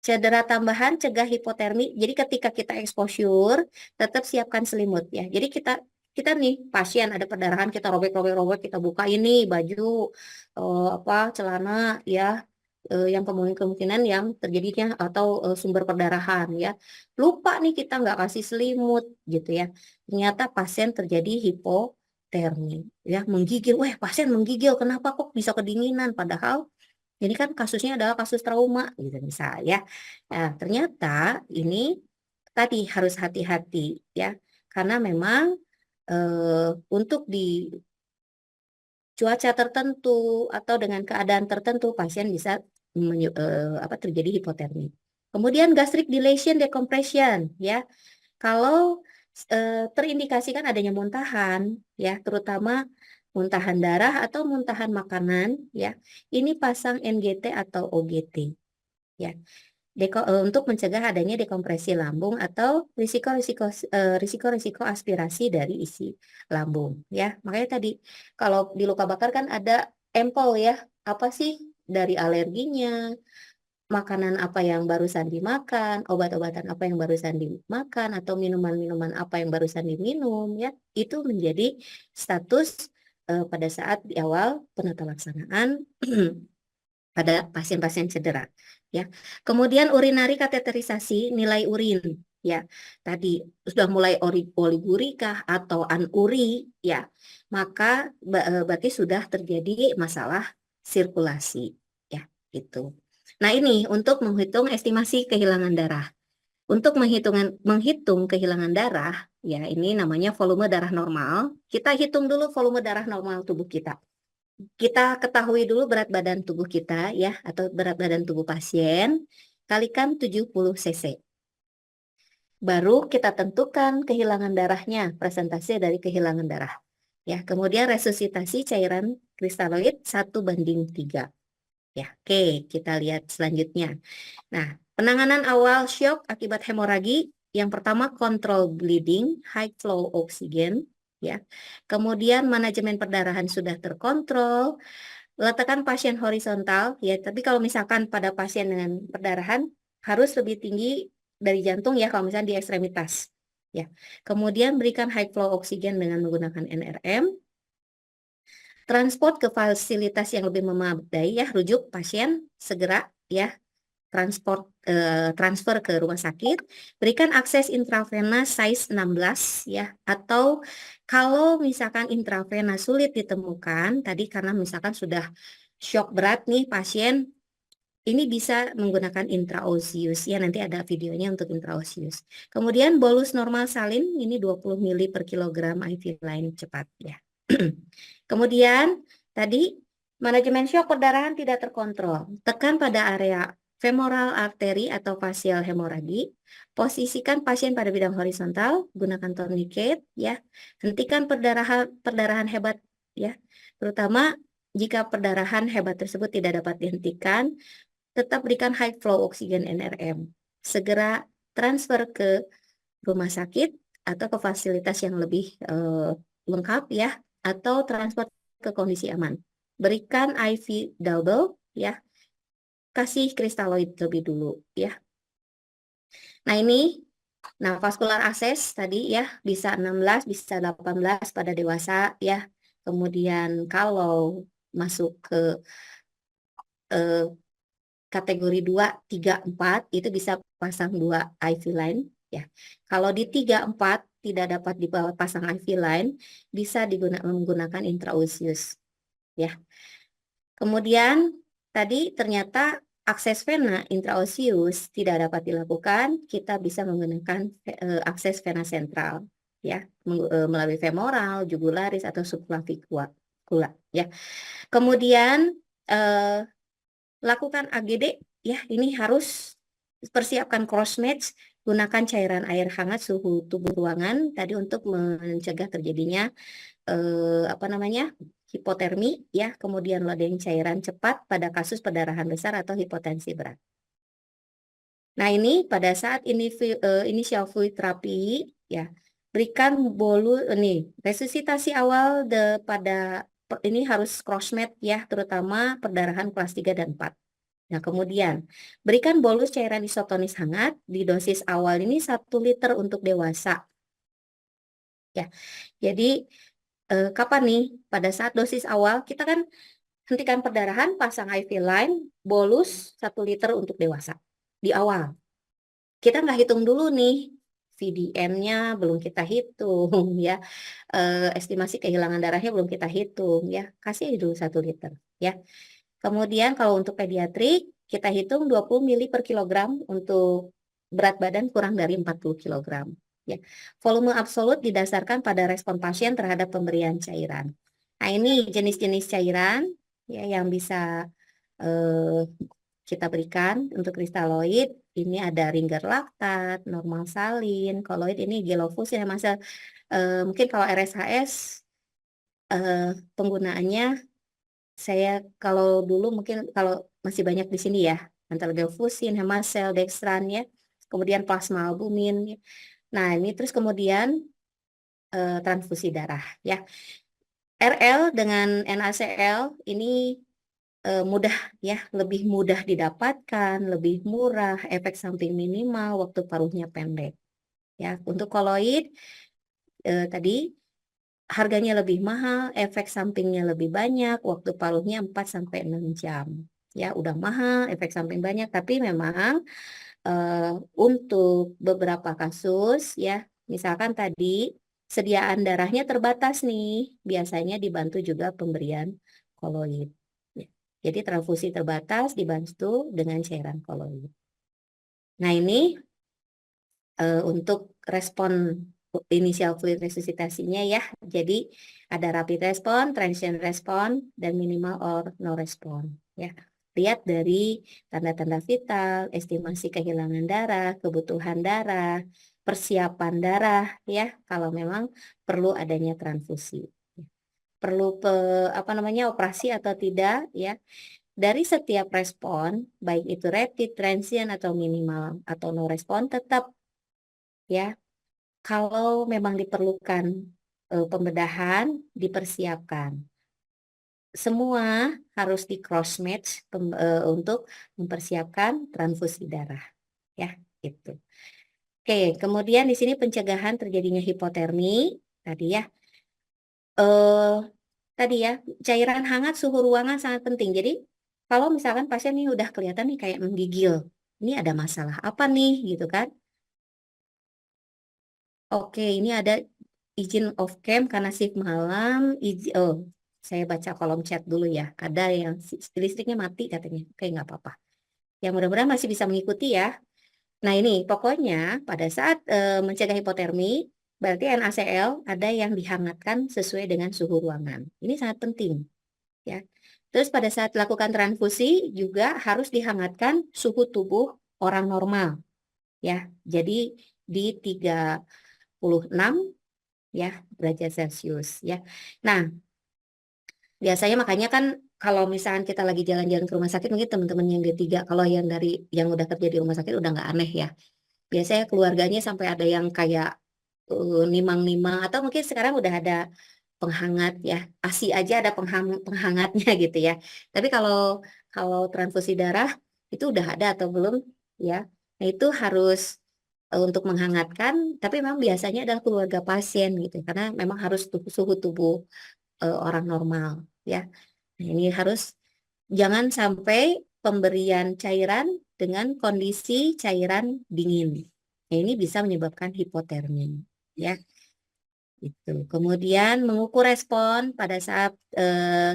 Cedera tambahan, cegah hipotermi. Jadi ketika kita exposure, tetap siapkan selimut ya. Jadi kita nih pasien ada perdarahan, kita robek, kita buka ini baju celana ya, yang kemungkinan yang terjadinya atau sumber perdarahan ya. Lupa nih kita nggak kasih selimut gitu ya. Ternyata pasien terjadi hipotermi ya, menggigil. Wah, pasien menggigil, kenapa kok bisa kedinginan? Padahal ini kan kasusnya adalah kasus trauma gitu misalnya. Nah, ternyata ini tadi harus hati-hati ya, karena memang untuk di cuaca tertentu atau dengan keadaan tertentu pasien bisa terjadi hipotermi. Kemudian gastric dilation decompression ya. Kalau terindikasikan adanya muntahan ya, terutama muntahan darah atau muntahan makanan ya, ini pasang NGT atau OGT ya. Untuk mencegah adanya dekompresi lambung atau risiko aspirasi dari isi lambung ya. Makanya tadi kalau di luka bakar kan ada empol ya, apa sih dari alerginya, makanan apa yang barusan dimakan, obat-obatan apa yang barusan dimakan, atau minuman-minuman apa yang barusan diminum ya, itu menjadi status pada saat di awal penata laksanaan pada pasien-pasien cedera ya. Kemudian urinari kateterisasi, nilai urin ya. Tadi sudah mulai oligurikah atau anuri ya, maka berarti sudah terjadi masalah sirkulasi ya, gitu. Nah, ini untuk menghitung estimasi kehilangan darah. Untuk menghitung kehilangan darah, ya ini namanya volume darah normal. Kita hitung dulu volume darah normal tubuh kita. Kita ketahui dulu berat badan tubuh kita ya, atau berat badan tubuh pasien, kalikan 70 cc. Baru kita tentukan kehilangan darahnya, presentasi dari kehilangan darah. Ya, kemudian resusitasi cairan kristaloid 1:3. Ya, oke, kita lihat selanjutnya. Nah, penanganan awal shock akibat hemoragi, yang pertama kontrol bleeding, high flow oksigen, ya. Kemudian manajemen perdarahan sudah terkontrol, letakkan pasien horizontal, ya. Tapi kalau misalkan pada pasien dengan perdarahan harus lebih tinggi dari jantung ya, kalau misalnya di ekstremitas, ya. Kemudian berikan high flow oksigen dengan menggunakan NRM. Transport ke fasilitas yang lebih memadai ya, rujuk pasien segera ya transfer ke rumah sakit, berikan akses intravena size 16 ya, atau kalau misalkan intravena sulit ditemukan tadi karena misalkan sudah shock berat nih pasien, ini bisa menggunakan intraosius ya, nanti ada videonya untuk intraosius. Kemudian bolus normal salin ini 20 ml per kilogram IV line cepat ya. Kemudian tadi manajemen shock perdarahan tidak terkontrol. Tekan pada area femoral arteri atau facial hemoragi. Posisikan pasien pada bidang horizontal, gunakan tourniquet ya. Hentikan perdarahan hebat ya. Terutama jika perdarahan hebat tersebut tidak dapat dihentikan, tetap berikan high flow oksigen NRM. Segera transfer ke rumah sakit atau ke fasilitas yang lebih lengkap ya, atau transfer ke kondisi aman. Berikan IV double ya, kasih kristaloid lebih dulu ya. Nah ini, vascular access tadi ya bisa 16, bisa 18 pada dewasa ya. Kemudian kalau masuk ke kategori 2, 3, 4 itu bisa pasang 2 IV line ya. Kalau di 3, 4 tidak dapat dipasang IV line, bisa menggunakan intraosius ya. Kemudian tadi ternyata akses vena intraosius tidak dapat dilakukan, kita bisa menggunakan akses vena sentral ya, melalui femoral, jugularis atau subclavicula ya. Kemudian lakukan AGD ya, ini harus persiapkan cross match, gunakan cairan air hangat suhu tubuh ruangan tadi untuk mencegah terjadinya hipotermi ya, kemudian loading cairan cepat pada kasus perdarahan besar atau hipotensi berat. Nah ini pada saat initial fluid therapy ya, berikan resusitasi awal pada ini harus crossmat ya, terutama perdarahan kelas 3 dan 4. Nah kemudian berikan bolus cairan isotonis hangat di dosis awal ini 1 liter untuk dewasa ya. Jadi kapan nih? Pada saat dosis awal kita kan hentikan perdarahan, pasang IV line, bolus 1 liter untuk dewasa di awal. Kita nggak hitung dulu nih, VDM-nya belum kita hitung ya, estimasi kehilangan darahnya belum kita hitung ya, kasih dulu 1 liter ya. Kemudian kalau untuk pediatrik kita hitung 20 ml per kilogram untuk berat badan kurang dari 40 kg. Ya. Volume absolut didasarkan pada respon pasien terhadap pemberian cairan. Nah ini jenis-jenis cairan ya yang bisa kita berikan untuk kristaloid. Ini ada Ringer laktat, normal salin, koloid ini Gelofus ya masa mungkin kalau RSHS penggunaannya saya kalau dulu mungkin kalau masih banyak di sini ya antara Gelfusin, Hemasel, Dextran ya, kemudian plasma albumin ya. Nah ini terus kemudian transfusi darah ya. RL dengan NaCl ini mudah ya, lebih mudah didapatkan, lebih murah, efek samping minimal, waktu paruhnya pendek. Ya, untuk koloid tadi harganya lebih mahal, efek sampingnya lebih banyak, waktu paruhnya 4-6 jam. Ya, udah mahal, efek samping banyak, tapi memang untuk beberapa kasus ya, misalkan tadi sediaan darahnya terbatas nih, biasanya dibantu juga pemberian koloid. Jadi transfusi terbatas dibantu dengan cairan koloid. Nah ini untuk respon initial fluid resusitasinya ya. Jadi ada rapid respon, transient respon, dan minimal or no respon. Ya. Lihat dari tanda-tanda vital, estimasi kehilangan darah, kebutuhan darah, persiapan darah ya. Kalau memang perlu adanya transfusi. Perlu operasi atau tidak ya. Dari setiap respon, baik itu rapid, transient atau minimal atau no respon, tetap ya kalau memang diperlukan pembedahan dipersiapkan. Semua harus di cross match untuk mempersiapkan transfusi darah ya itu. Oke, kemudian di sini pencegahan terjadinya hipotermi tadi ya. Tadi ya, cairan hangat suhu ruangan sangat penting. Jadi kalau misalkan pasien ini udah kelihatan nih kayak menggigil ini ada masalah apa nih gitu kan. Oke, ini ada izin off cam karena shift malam. Oh, saya baca kolom chat dulu ya. Ada yang listriknya mati katanya. Oke, nggak apa-apa. Yang mudah-mudahan masih bisa mengikuti ya. Nah ini pokoknya pada saat mencegah hipotermi, berarti NaCl ada yang dihangatkan sesuai dengan suhu ruangan. Ini sangat penting ya. Terus pada saat lakukan transfusi juga harus dihangatkan suhu tubuh orang normal ya. Jadi di 36 ya derajat Celcius ya. Nah, biasanya makanya kan kalau misalkan kita lagi jalan-jalan ke rumah sakit, mungkin teman-teman yang D3, kalau yang udah kerja di rumah sakit udah nggak aneh ya. Biasanya keluarganya sampai ada yang kayak nimang-nimang, atau mungkin sekarang udah ada penghangat ya. ASI aja ada penghangatnya gitu ya. Tapi kalau kalau transfusi darah itu udah ada atau belum ya. Nah, itu harus untuk menghangatkan, tapi memang biasanya adalah keluarga pasien gitu, karena memang harus suhu tubuh orang normal ya. Nah, ini harus jangan sampai pemberian cairan dengan kondisi cairan dingin. Nah, ini bisa menyebabkan hipotermi ya. Itu. Kemudian mengukur respon pada saat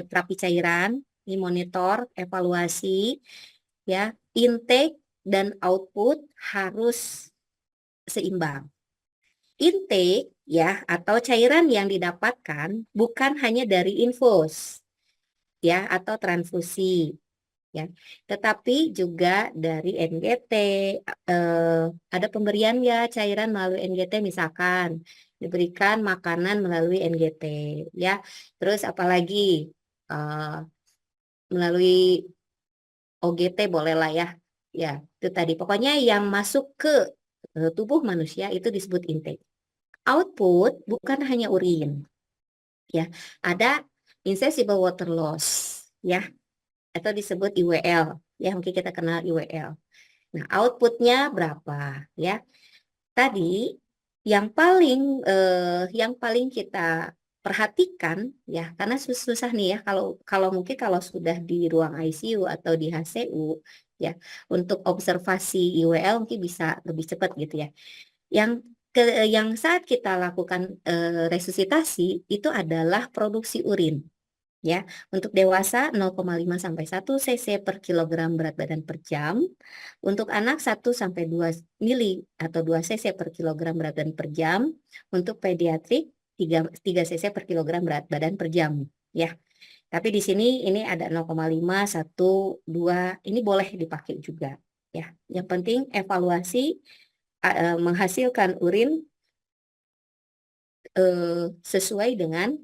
terapi cairan, ini monitor, evaluasi ya, intake dan output harus seimbang. Intake ya atau cairan yang didapatkan bukan hanya dari infus ya atau transfusi ya, tetapi juga dari NGT. Ada pemberian ya cairan melalui NGT, misalkan diberikan makanan melalui NGT ya. Terus apalagi eh, melalui OGT boleh lah ya. Ya, itu tadi. Pokoknya yang masuk ke tubuh manusia itu disebut intake. Output bukan hanya urin ya. Ada insatiable water loss ya, atau disebut IWL ya, mungkin kita kenal IWL. Nah, outputnya berapa ya? Tadi yang paling kita perhatikan ya, karena susah nih ya kalau kalau mungkin kalau sudah di ruang ICU atau di HCU ya, untuk observasi IWL mungkin bisa lebih cepat gitu ya. Yang yang saat kita lakukan resusitasi itu adalah produksi urin. Ya, untuk dewasa 0,5 sampai 1 cc per kilogram berat badan per jam. Untuk anak 1 sampai 2 mili atau 2 cc per kilogram berat badan per jam. Untuk pediatrik 3 cc per kilogram berat badan per jam, ya. Tapi di sini ini ada 0,5, 1, 2, ini boleh dipakai juga, ya. Yang penting evaluasi menghasilkan urin sesuai dengan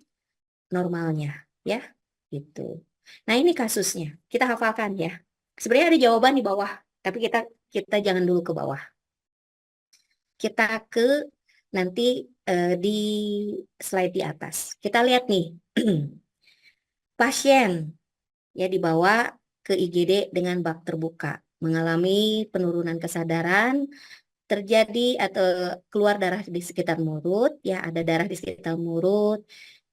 normalnya, ya. Gitu. Nah, ini kasusnya. Kita hafalkan ya. Sebenarnya ada jawaban di bawah, tapi kita jangan dulu ke bawah. Kita ke nanti di slide di atas. Kita lihat nih. Pasien ya dibawa ke IGD dengan bak terbuka, mengalami penurunan kesadaran, terjadi atau keluar darah di sekitar mulut, ya ada darah di sekitar mulut,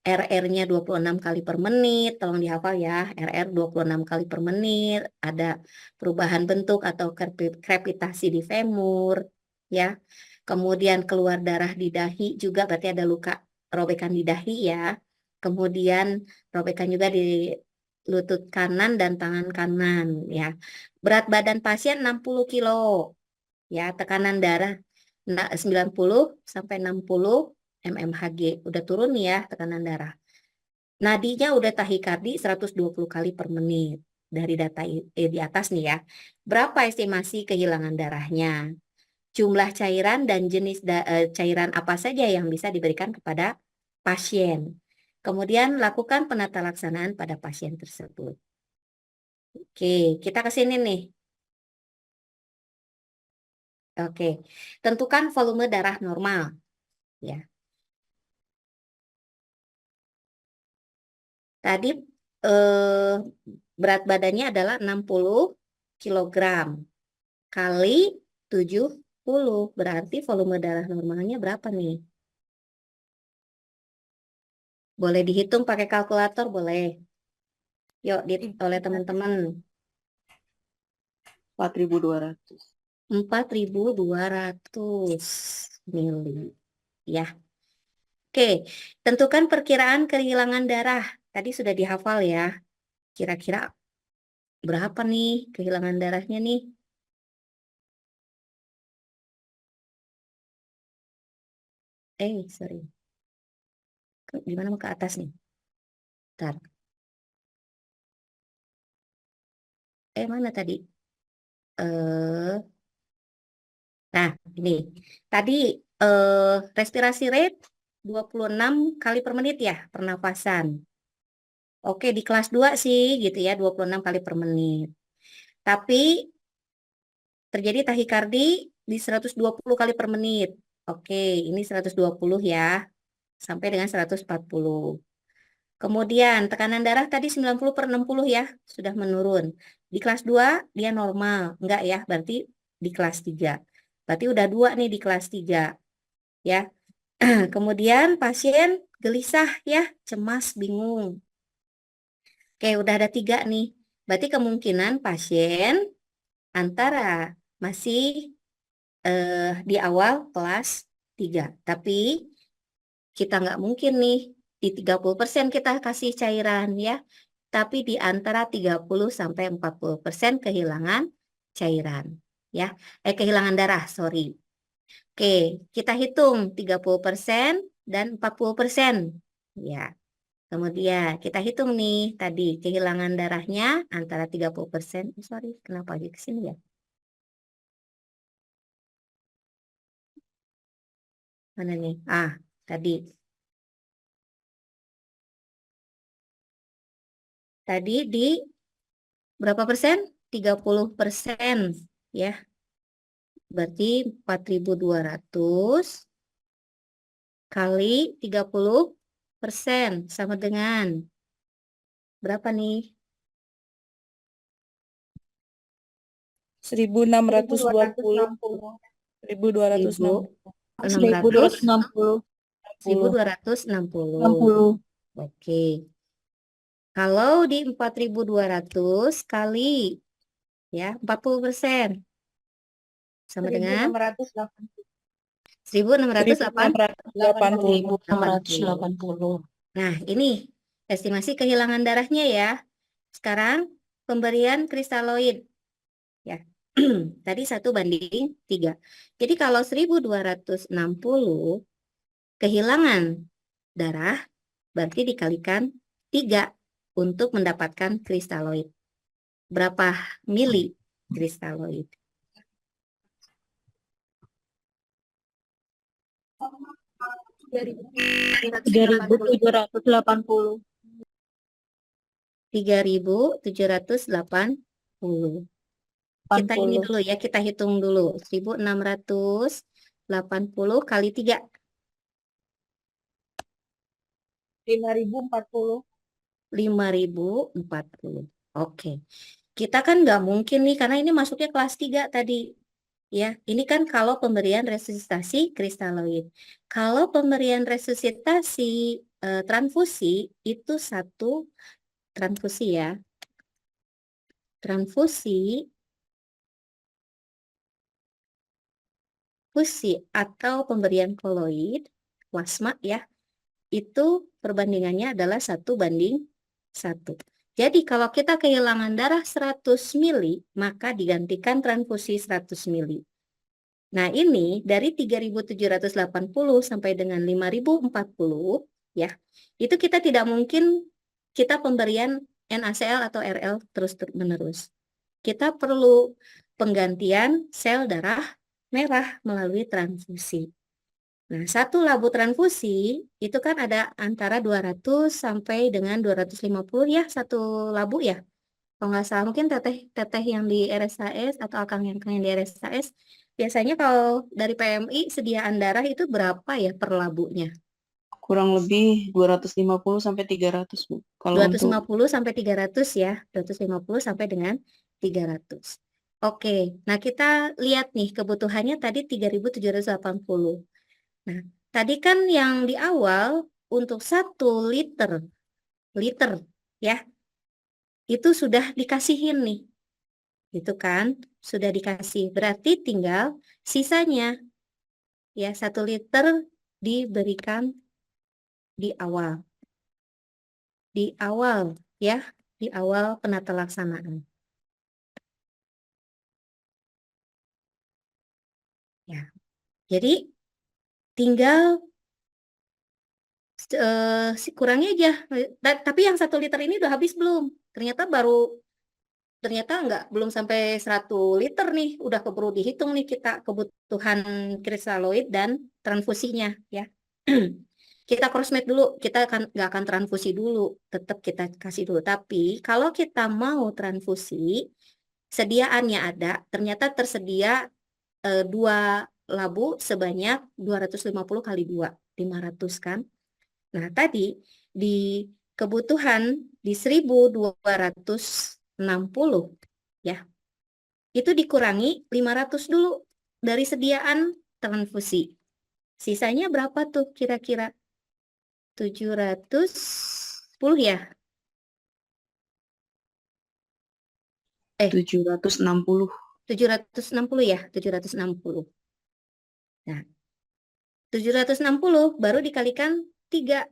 RR-nya 26 kali per menit, tolong dihafal ya, RR 26 kali per menit, ada perubahan bentuk atau krepitasi di femur, ya. Kemudian keluar darah di dahi juga, berarti ada luka robekan di dahi ya. Kemudian robekan juga di lutut kanan dan tangan kanan ya. Berat badan pasien 60 kilo ya, tekanan darah 90 sampai 60 mmHg. Udah turun nih ya tekanan darah. Nadinya udah tahikardi 120 kali per menit. Dari data di atas nih ya. Berapa estimasi kehilangan darahnya? Jumlah cairan dan jenis cairan apa saja yang bisa diberikan kepada pasien. Kemudian lakukan penata laksanaan pada pasien tersebut. Oke, kita ke sini nih. Oke, tentukan volume darah normal. Ya. Tadi berat badannya adalah 60 kilogram kali 70. Berarti volume darah normalnya berapa nih? Boleh dihitung pakai kalkulator, boleh. Yuk, oleh teman-teman. 4.200. 4.200 mili. Ya. Oke, tentukan perkiraan kehilangan darah. Tadi sudah dihafal ya. Kira-kira berapa nih kehilangan darahnya nih? Sorry. Gimana mau ke atas nih? Bentar. Mana tadi? Nah, ini. Tadi respirasi rate 26 kali per menit ya, pernapasan. Oke, di kelas 2 sih gitu ya, 26 kali per menit. Tapi terjadi tahikardi di 120 kali per menit. Oke, ini 120 ya, sampai dengan 140. Kemudian tekanan darah tadi 90 per 60 ya, sudah menurun. Di kelas 2 dia normal, enggak ya, berarti di kelas 3. Berarti udah 2 nih di kelas 3 ya. Kemudian pasien gelisah ya, cemas, bingung. Oke, udah ada 3 nih. Berarti kemungkinan pasien antara masih di awal kelas 3. Tapi kita nggak mungkin nih di 30% kita kasih cairan ya. Tapi di antara 30 sampai 40% kehilangan cairan ya. Kehilangan darah, sorry. Oke, kita hitung 30% dan 40%. Ya. Kemudian kita hitung nih tadi kehilangan darahnya antara 30%. Sorry, kenapa lagi ke sini ya? Mana nih? Tadi. Tadi di berapa persen? 30% ya. Berarti 4.200 kali 30% sama dengan berapa nih? 1.620. 1.260. 1.260. 1.260. Oke. Kalau di 4.200 kali ya 40% sama dengan 1.680. Nah, ini estimasi kehilangan darahnya ya. Sekarang pemberian kristaloid ya. Tadi 1:3. Jadi kalau 1.260 kehilangan darah berarti dikalikan 3 untuk mendapatkan kristaloid. Berapa mili kristaloid? 3.780. 3.780. Kita ini dulu ya, kita hitung dulu. 1.680 kali 3. 5.040. 5.040. Oke. Kita kan nggak mungkin nih, karena ini masuknya kelas 3 tadi. Ya, ini kan kalau pemberian resusitasi kristaloid. Kalau pemberian resusitasi transfusi, itu 1 transfusi ya. Transfusi atau pemberian koloid, plasma ya, itu perbandingannya adalah 1:1. Jadi kalau kita kehilangan darah 100 mili, maka digantikan transfusi 100 mili. Nah ini dari 3.780 sampai dengan 5.040 ya, itu kita tidak mungkin kita pemberian NaCl atau RL terus-menerus. Kita perlu penggantian sel darah merah melalui transfusi. Nah, 1 labu transfusi itu kan ada antara 200 sampai dengan 250 ya, 1 labu ya. Kalau nggak salah mungkin teteh yang di RSAS atau akang yang di RSAS, biasanya kalau dari PMI sediaan darah itu berapa ya per labunya? Kurang lebih 250 sampai 300, Bu. Kalau 250 sampai 300 ya, 250 sampai dengan 300. Oke, nah kita lihat nih kebutuhannya tadi 3.780. Nah, tadi kan yang di awal untuk 1 liter ya, itu sudah dikasihin nih. Itu kan sudah dikasih. Berarti tinggal sisanya ya 1 liter diberikan di awal. Di awal ya, di awal penata laksanaan. Ya. Jadi tinggal kurangi aja. Tapi yang 1 liter ini udah habis belum? Ternyata belum sampai 100 liter nih, udah keburu dihitung nih kita kebutuhan kristaloid dan transfusinya ya. Kita crossmatch dulu, kita nggak akan transfusi dulu, tetap kita kasih dulu. Tapi kalau kita mau transfusi, sediaannya ada, ternyata tersedia 2 labu sebanyak 250 kali 2, 500 kan. Nah, tadi di kebutuhan di 1260 ya. Itu dikurangi 500 dulu dari sediaan transfusi. Sisanya berapa tuh kira-kira? 710 ya? 760. 760 ya? 760. Nah, 760 baru dikalikan 3.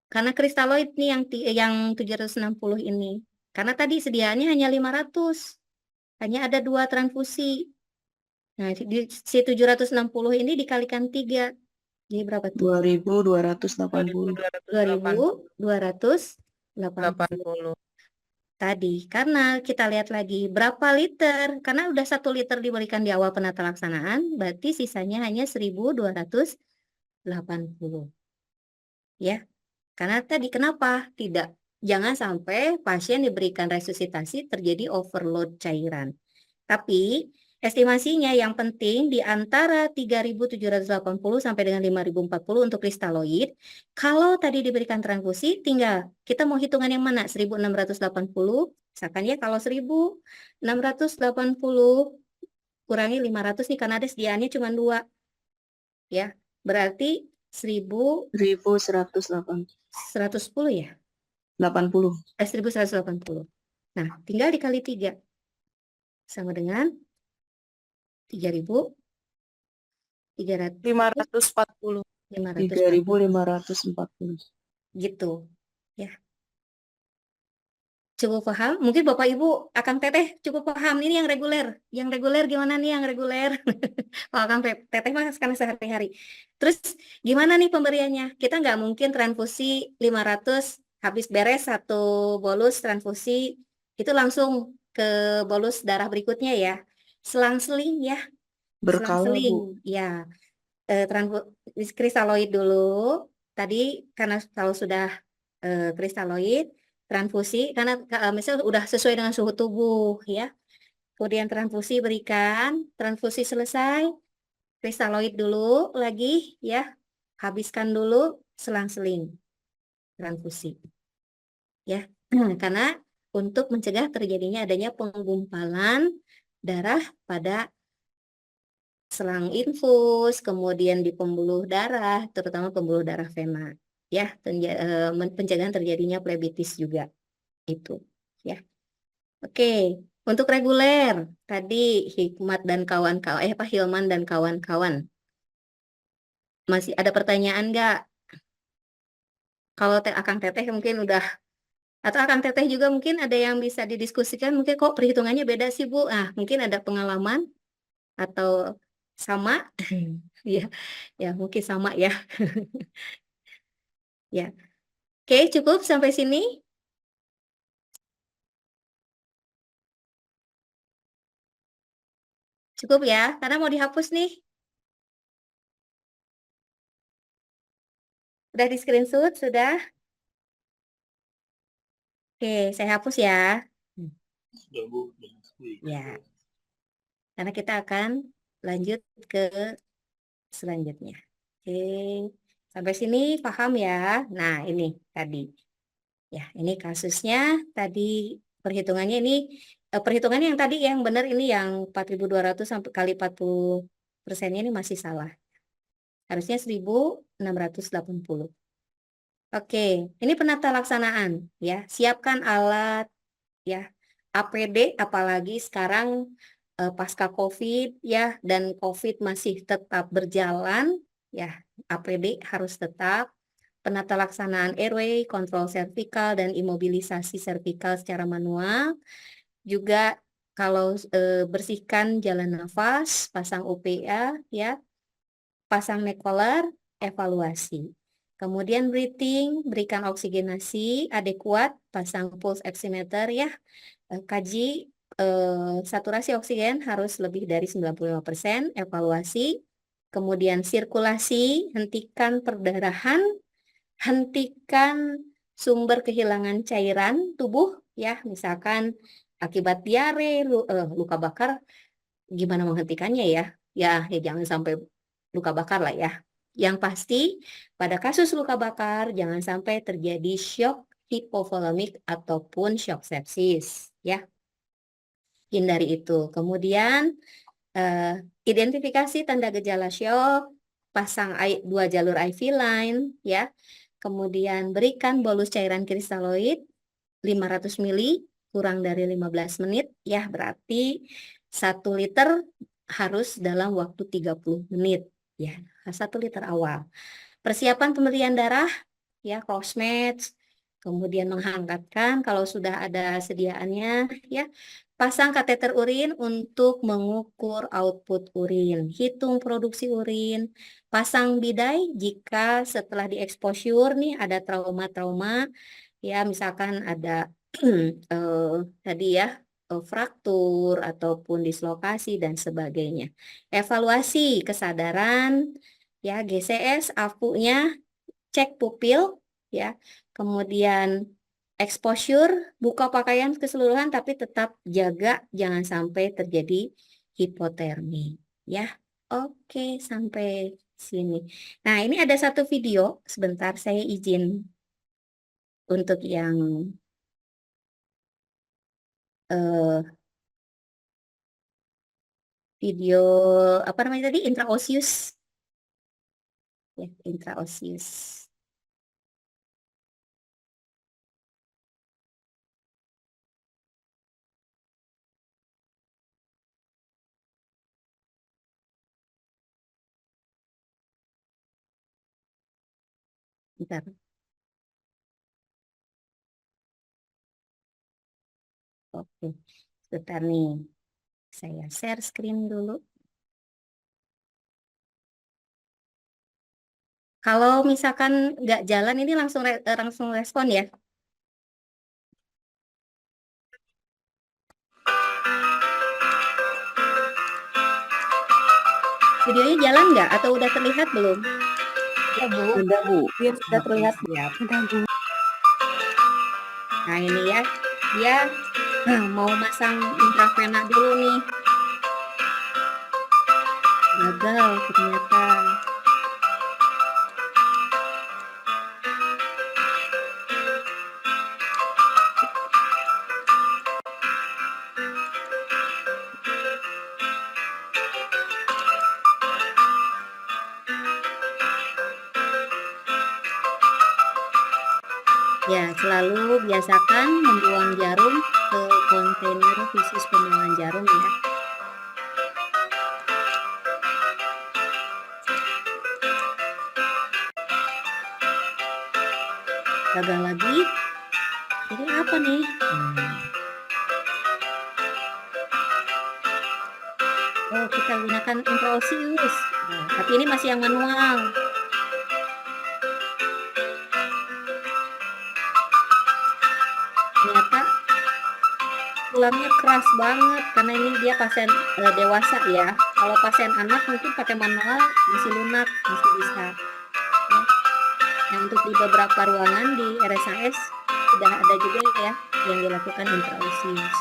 Karena kristaloid nih yang 760 ini. Karena tadi sediaannya hanya 500. Hanya ada 2 transfusi. Nah, si 760 ini dikalikan 3. Jadi berapa tuh? 2280. 2280. Tadi, karena kita lihat lagi berapa liter. Karena udah 1 liter diberikan di awal penata laksanaan, berarti sisanya hanya 1280. Ya, karena tadi kenapa? Jangan sampai pasien diberikan resusitasi terjadi overload cairan. Tapi estimasinya yang penting di antara 3.780 sampai dengan 5.040 untuk kristaloid. Kalau tadi diberikan transfusi, tinggal kita mau hitungan yang mana? 1.680, misalkan ya kalau 1.680 kurangi 500 nih karena ada sediaannya cuma 2. Ya, berarti 1180. 1.110 ya? 80. 1.180. Nah, tinggal dikali 3. Sama dengan 3.300. 540. 3.540. Gitu. Ya. Cukup paham? Mungkin Bapak Ibu Akang Teteh cukup paham. Ini yang reguler. Yang reguler gimana nih yang reguler? Kalau Akang Teteh mah karena sehari-hari. Terus gimana nih pemberiannya? Kita nggak mungkin transfusi 500 habis beres 1 bolus transfusi itu langsung ke bolus darah berikutnya ya. Selang-seling ya. Berkala, Selang-seling. Bu. Ya. Kristaloid dulu. Tadi karena kalau sudah kristaloid, transfusi karena misalnya udah sesuai dengan suhu tubuh ya. Kemudian transfusi berikan, transfusi selesai, kristaloid dulu lagi ya. Habiskan dulu selang-seling transfusi. Ya. Karena untuk mencegah terjadinya adanya penggumpalan darah pada selang infus, kemudian di pembuluh darah, terutama pembuluh darah vena. Ya, pencegahan terjadinya plebitis juga. Itu ya. Oke, untuk reguler tadi Hikmat dan kawan-kawan Pak Hilman dan kawan-kawan. Masih ada pertanyaan nggak? Kalau Akang Teteh mungkin udah atau Akang Teteh juga mungkin ada yang bisa didiskusikan mungkin kok perhitungannya beda sih Bu. Mungkin ada pengalaman atau sama. Ya, ya mungkin sama ya. Ya. Oke, cukup sampai sini. Cukup ya, karena mau dihapus nih. Udah di screenshot, sudah? Oke, saya hapus ya. Ya, karena kita akan lanjut ke selanjutnya. Oke, sampai sini paham ya? Nah, ini tadi. Ya, ini kasusnya tadi perhitungannya ini perhitungannya yang tadi yang benar ini yang 4.200 sampai kali 40%-nya ini masih salah. Harusnya 1.680. Oke, ini penata laksanaan ya. Siapkan alat ya. APD apalagi sekarang pasca COVID ya, dan COVID masih tetap berjalan ya, APD harus tetap. Penata laksanaan airway, kontrol servikal dan imobilisasi servikal secara manual. Juga kalau bersihkan jalan nafas, pasang UPA ya, pasang neck collar, evaluasi. Kemudian breathing, berikan oksigenasi adekuat, pasang pulse oximeter ya. Kaji saturasi oksigen harus lebih dari 95%, evaluasi. Kemudian sirkulasi, hentikan perdarahan, hentikan sumber kehilangan cairan tubuh ya, misalkan akibat diare, luka bakar, gimana menghentikannya ya? Ya jangan sampai luka bakar lah ya. Yang pasti pada kasus luka bakar jangan sampai terjadi shock hipovolemik ataupun shock sepsis ya. Hindari itu. Kemudian identifikasi tanda gejala shock, pasang 2 jalur IV line ya. Kemudian berikan bolus cairan kristaloid 500 ml kurang dari 15 menit ya, berarti 1 liter harus dalam waktu 30 menit ya. 1 liter awal. Persiapan pemberian darah ya, cross match, kemudian menghangatkan kalau sudah ada sediaannya ya. Pasang kateter urin untuk mengukur output urin, hitung produksi urin, pasang bidai jika setelah dieksposur nih ada trauma-trauma ya, misalkan ada tadi ya fraktur ataupun dislokasi dan sebagainya. Evaluasi kesadaran ya, GCS, AFU-nya, cek pupil ya, kemudian exposure, buka pakaian keseluruhan tapi tetap jaga jangan sampai terjadi hipotermi ya. Oke, sampai sini. Nah, ini ada satu video, sebentar saya izin untuk yang video apa namanya tadi, intraosius ya, intraosius. Bentar. Oke, sebentar nih. Saya share screen dulu. Kalau misalkan nggak jalan ini langsung respon ya. Videonya jalan nggak atau udah terlihat belum? Ya, Bu. Udah, Bu. Sudah terlihat ya. Udah, Bu. Nah ini ya, dia mau masang intravena dulu nih. Gagal ternyata. Ya, selalu biasakan membuang jarum ke kontainer khusus pembuangan jarum ya. Gagal lagi. Jadi apa nih? Oh, kita gunakan intraosius. Nah, tapi ini masih yang manual. Ternyata tulangnya keras banget karena ini dia pasien dewasa ya. Kalau pasien anak mungkin pakai manual masih lunak, masih bisa. Ya. Yang untuk di beberapa ruangan di RSAS sudah ada juga ya yang dilakukan intraosius.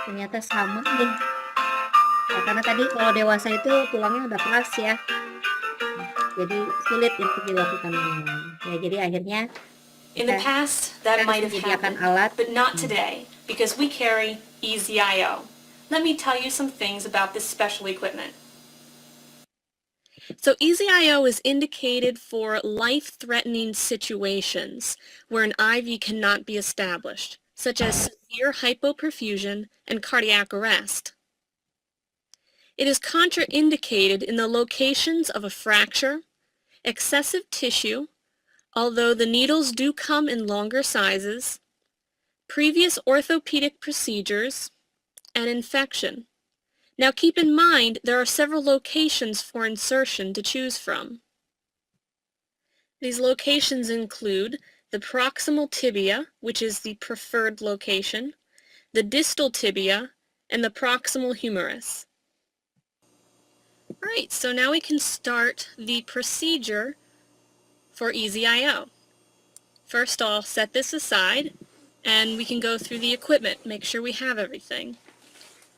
Ternyata sama nih. Nah, karena tadi kalau dewasa itu tulangnya udah keras ya, jadi sulit untuk dilakukan manual. Ya, jadi akhirnya In the kita past, that harus might have menyediakan happened, alat. but not today, because we carry EasyIO. Let me tell you some things about this special equipment. So EasyIO is indicated for life-threatening situations where an IV cannot be established, such as severe hypoperfusion and cardiac arrest. It is contraindicated in the locations of a fracture, excessive tissue, although the needles do come in longer sizes, previous orthopedic procedures, and infection. Now keep in mind there are several locations for insertion to choose from. These locations include the proximal tibia, which is the preferred location, the distal tibia, and the proximal humerus. Alright, so now we can start the procedure for EasyIO. First I'll set this aside and we can go through the equipment, make sure we have everything.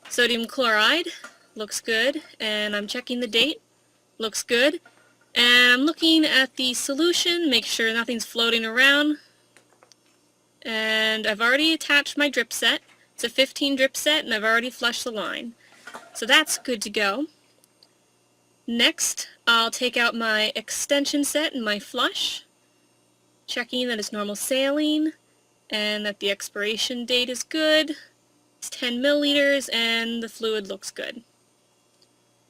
Sodium chloride looks good, and I'm checking the date, looks good, and I'm looking at the solution, make sure nothing's floating around, and I've already attached my drip set. It's a 15 drip set and I've already flushed the line, so that's good to go. Next I'll take out my extension set and my flush, checking that it's normal saline and that the expiration date is good. It's 10 milliliters and the fluid looks good.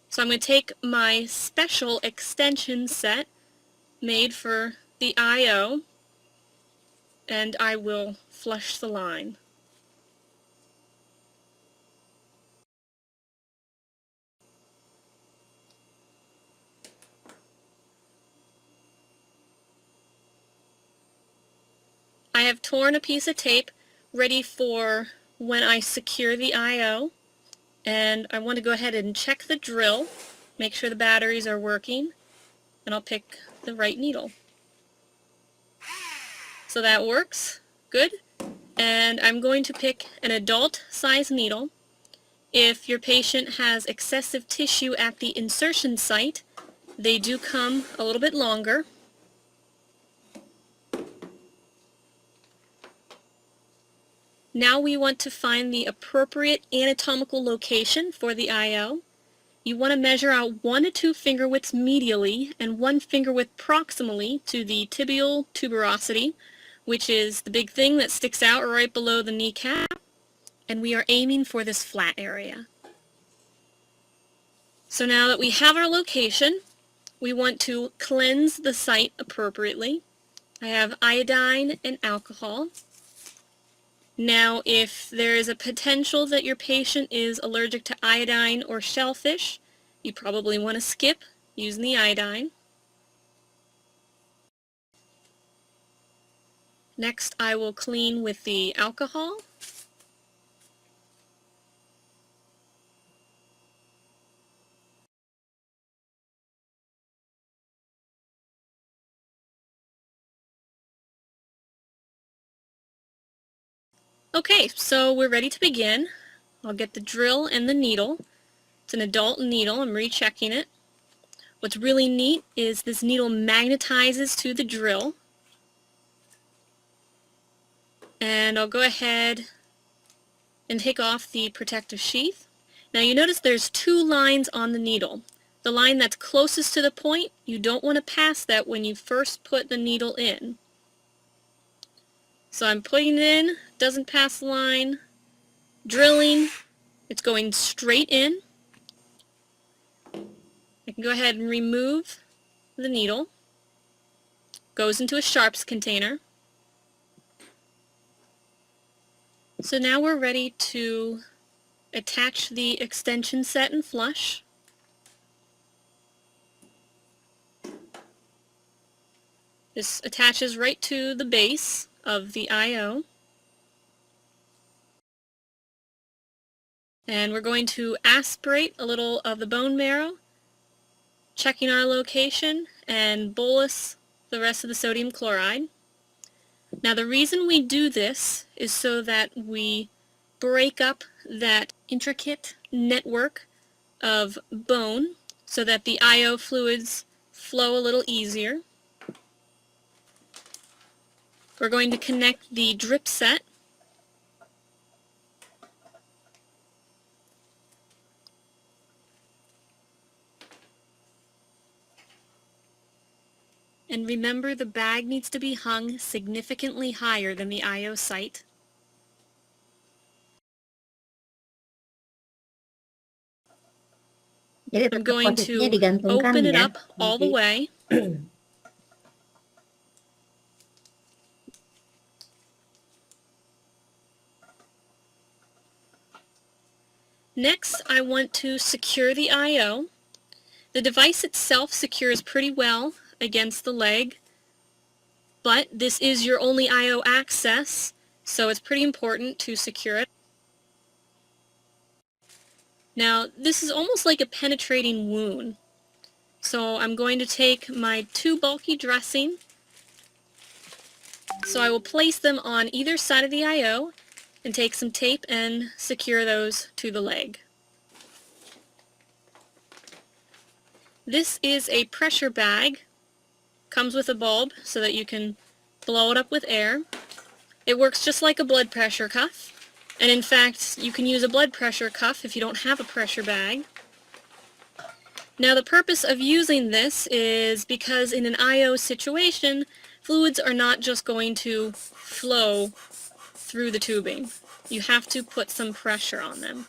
So I'm going to take my special extension set made for the IO and I will flush the line. I have torn a piece of tape ready for when I secure the IO, and I want to go ahead and check the drill, make sure the batteries are working, and I'll pick the right needle. So that works, good, and I'm going to pick an adult size needle. If your patient has excessive tissue at the insertion site, they do come a little bit longer. Now we want to find the appropriate anatomical location for the IO. You want to measure out 1 to 2 finger widths medially and 1 finger width proximally to the tibial tuberosity, which is the big thing that sticks out right below the kneecap, and we are aiming for this flat area. So now that we have our location, we want to cleanse the site appropriately. I have iodine and alcohol. Now, if there is a potential that your patient is allergic to iodine or shellfish, you probably want to skip using the iodine. Next, I will clean with the alcohol. Okay, so we're ready to begin. I'll get the drill and the needle. It's an adult needle, I'm rechecking it. What's really neat is this needle magnetizes to the drill. And I'll go ahead and take off the protective sheath. Now you notice there's 2 lines on the needle. The line that's closest to the point, you don't want to pass that when you first put the needle in. So I'm putting it in, doesn't pass the line, drilling, it's going straight in. I can go ahead and remove the needle. Goes into a sharps container. So now we're ready to attach the extension set and flush. This attaches right to the base of the IO. And we're going to aspirate a little of the bone marrow, checking our location, and bolus the rest of the sodium chloride. Now the reason we do this is so that we break up that intricate network of bone so that the IO fluids flow a little easier. We're going to connect the drip set. And remember, the bag needs to be hung significantly higher than the IO site. Jadi I'm tetap going posisinya to digantungkan open it ya. up all the way. Next, I want to secure the IO. The device itself secures pretty well against the leg, but this is your only IO access, so it's pretty important to secure it. Now, this is almost like a penetrating wound. So I'm going to take my two bulky dressing. So I will place them on either side of the IO and take some tape and secure those to the leg. This is a pressure bag. Comes with a bulb so that you can blow it up with air. It works just like a blood pressure cuff. And in fact, you can use a blood pressure cuff if you don't have a pressure bag. Now the purpose of using this is because in an IO situation, fluids are not just going to flow through the tubing. You have to put some pressure on them.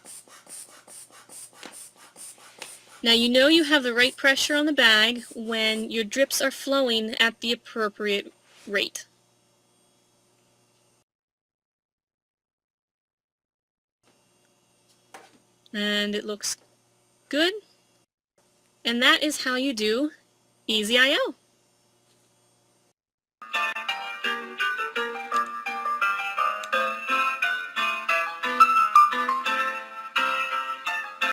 Now you know you have the right pressure on the bag when your drips are flowing at the appropriate rate. And it looks good. And that is how you do Easy IO.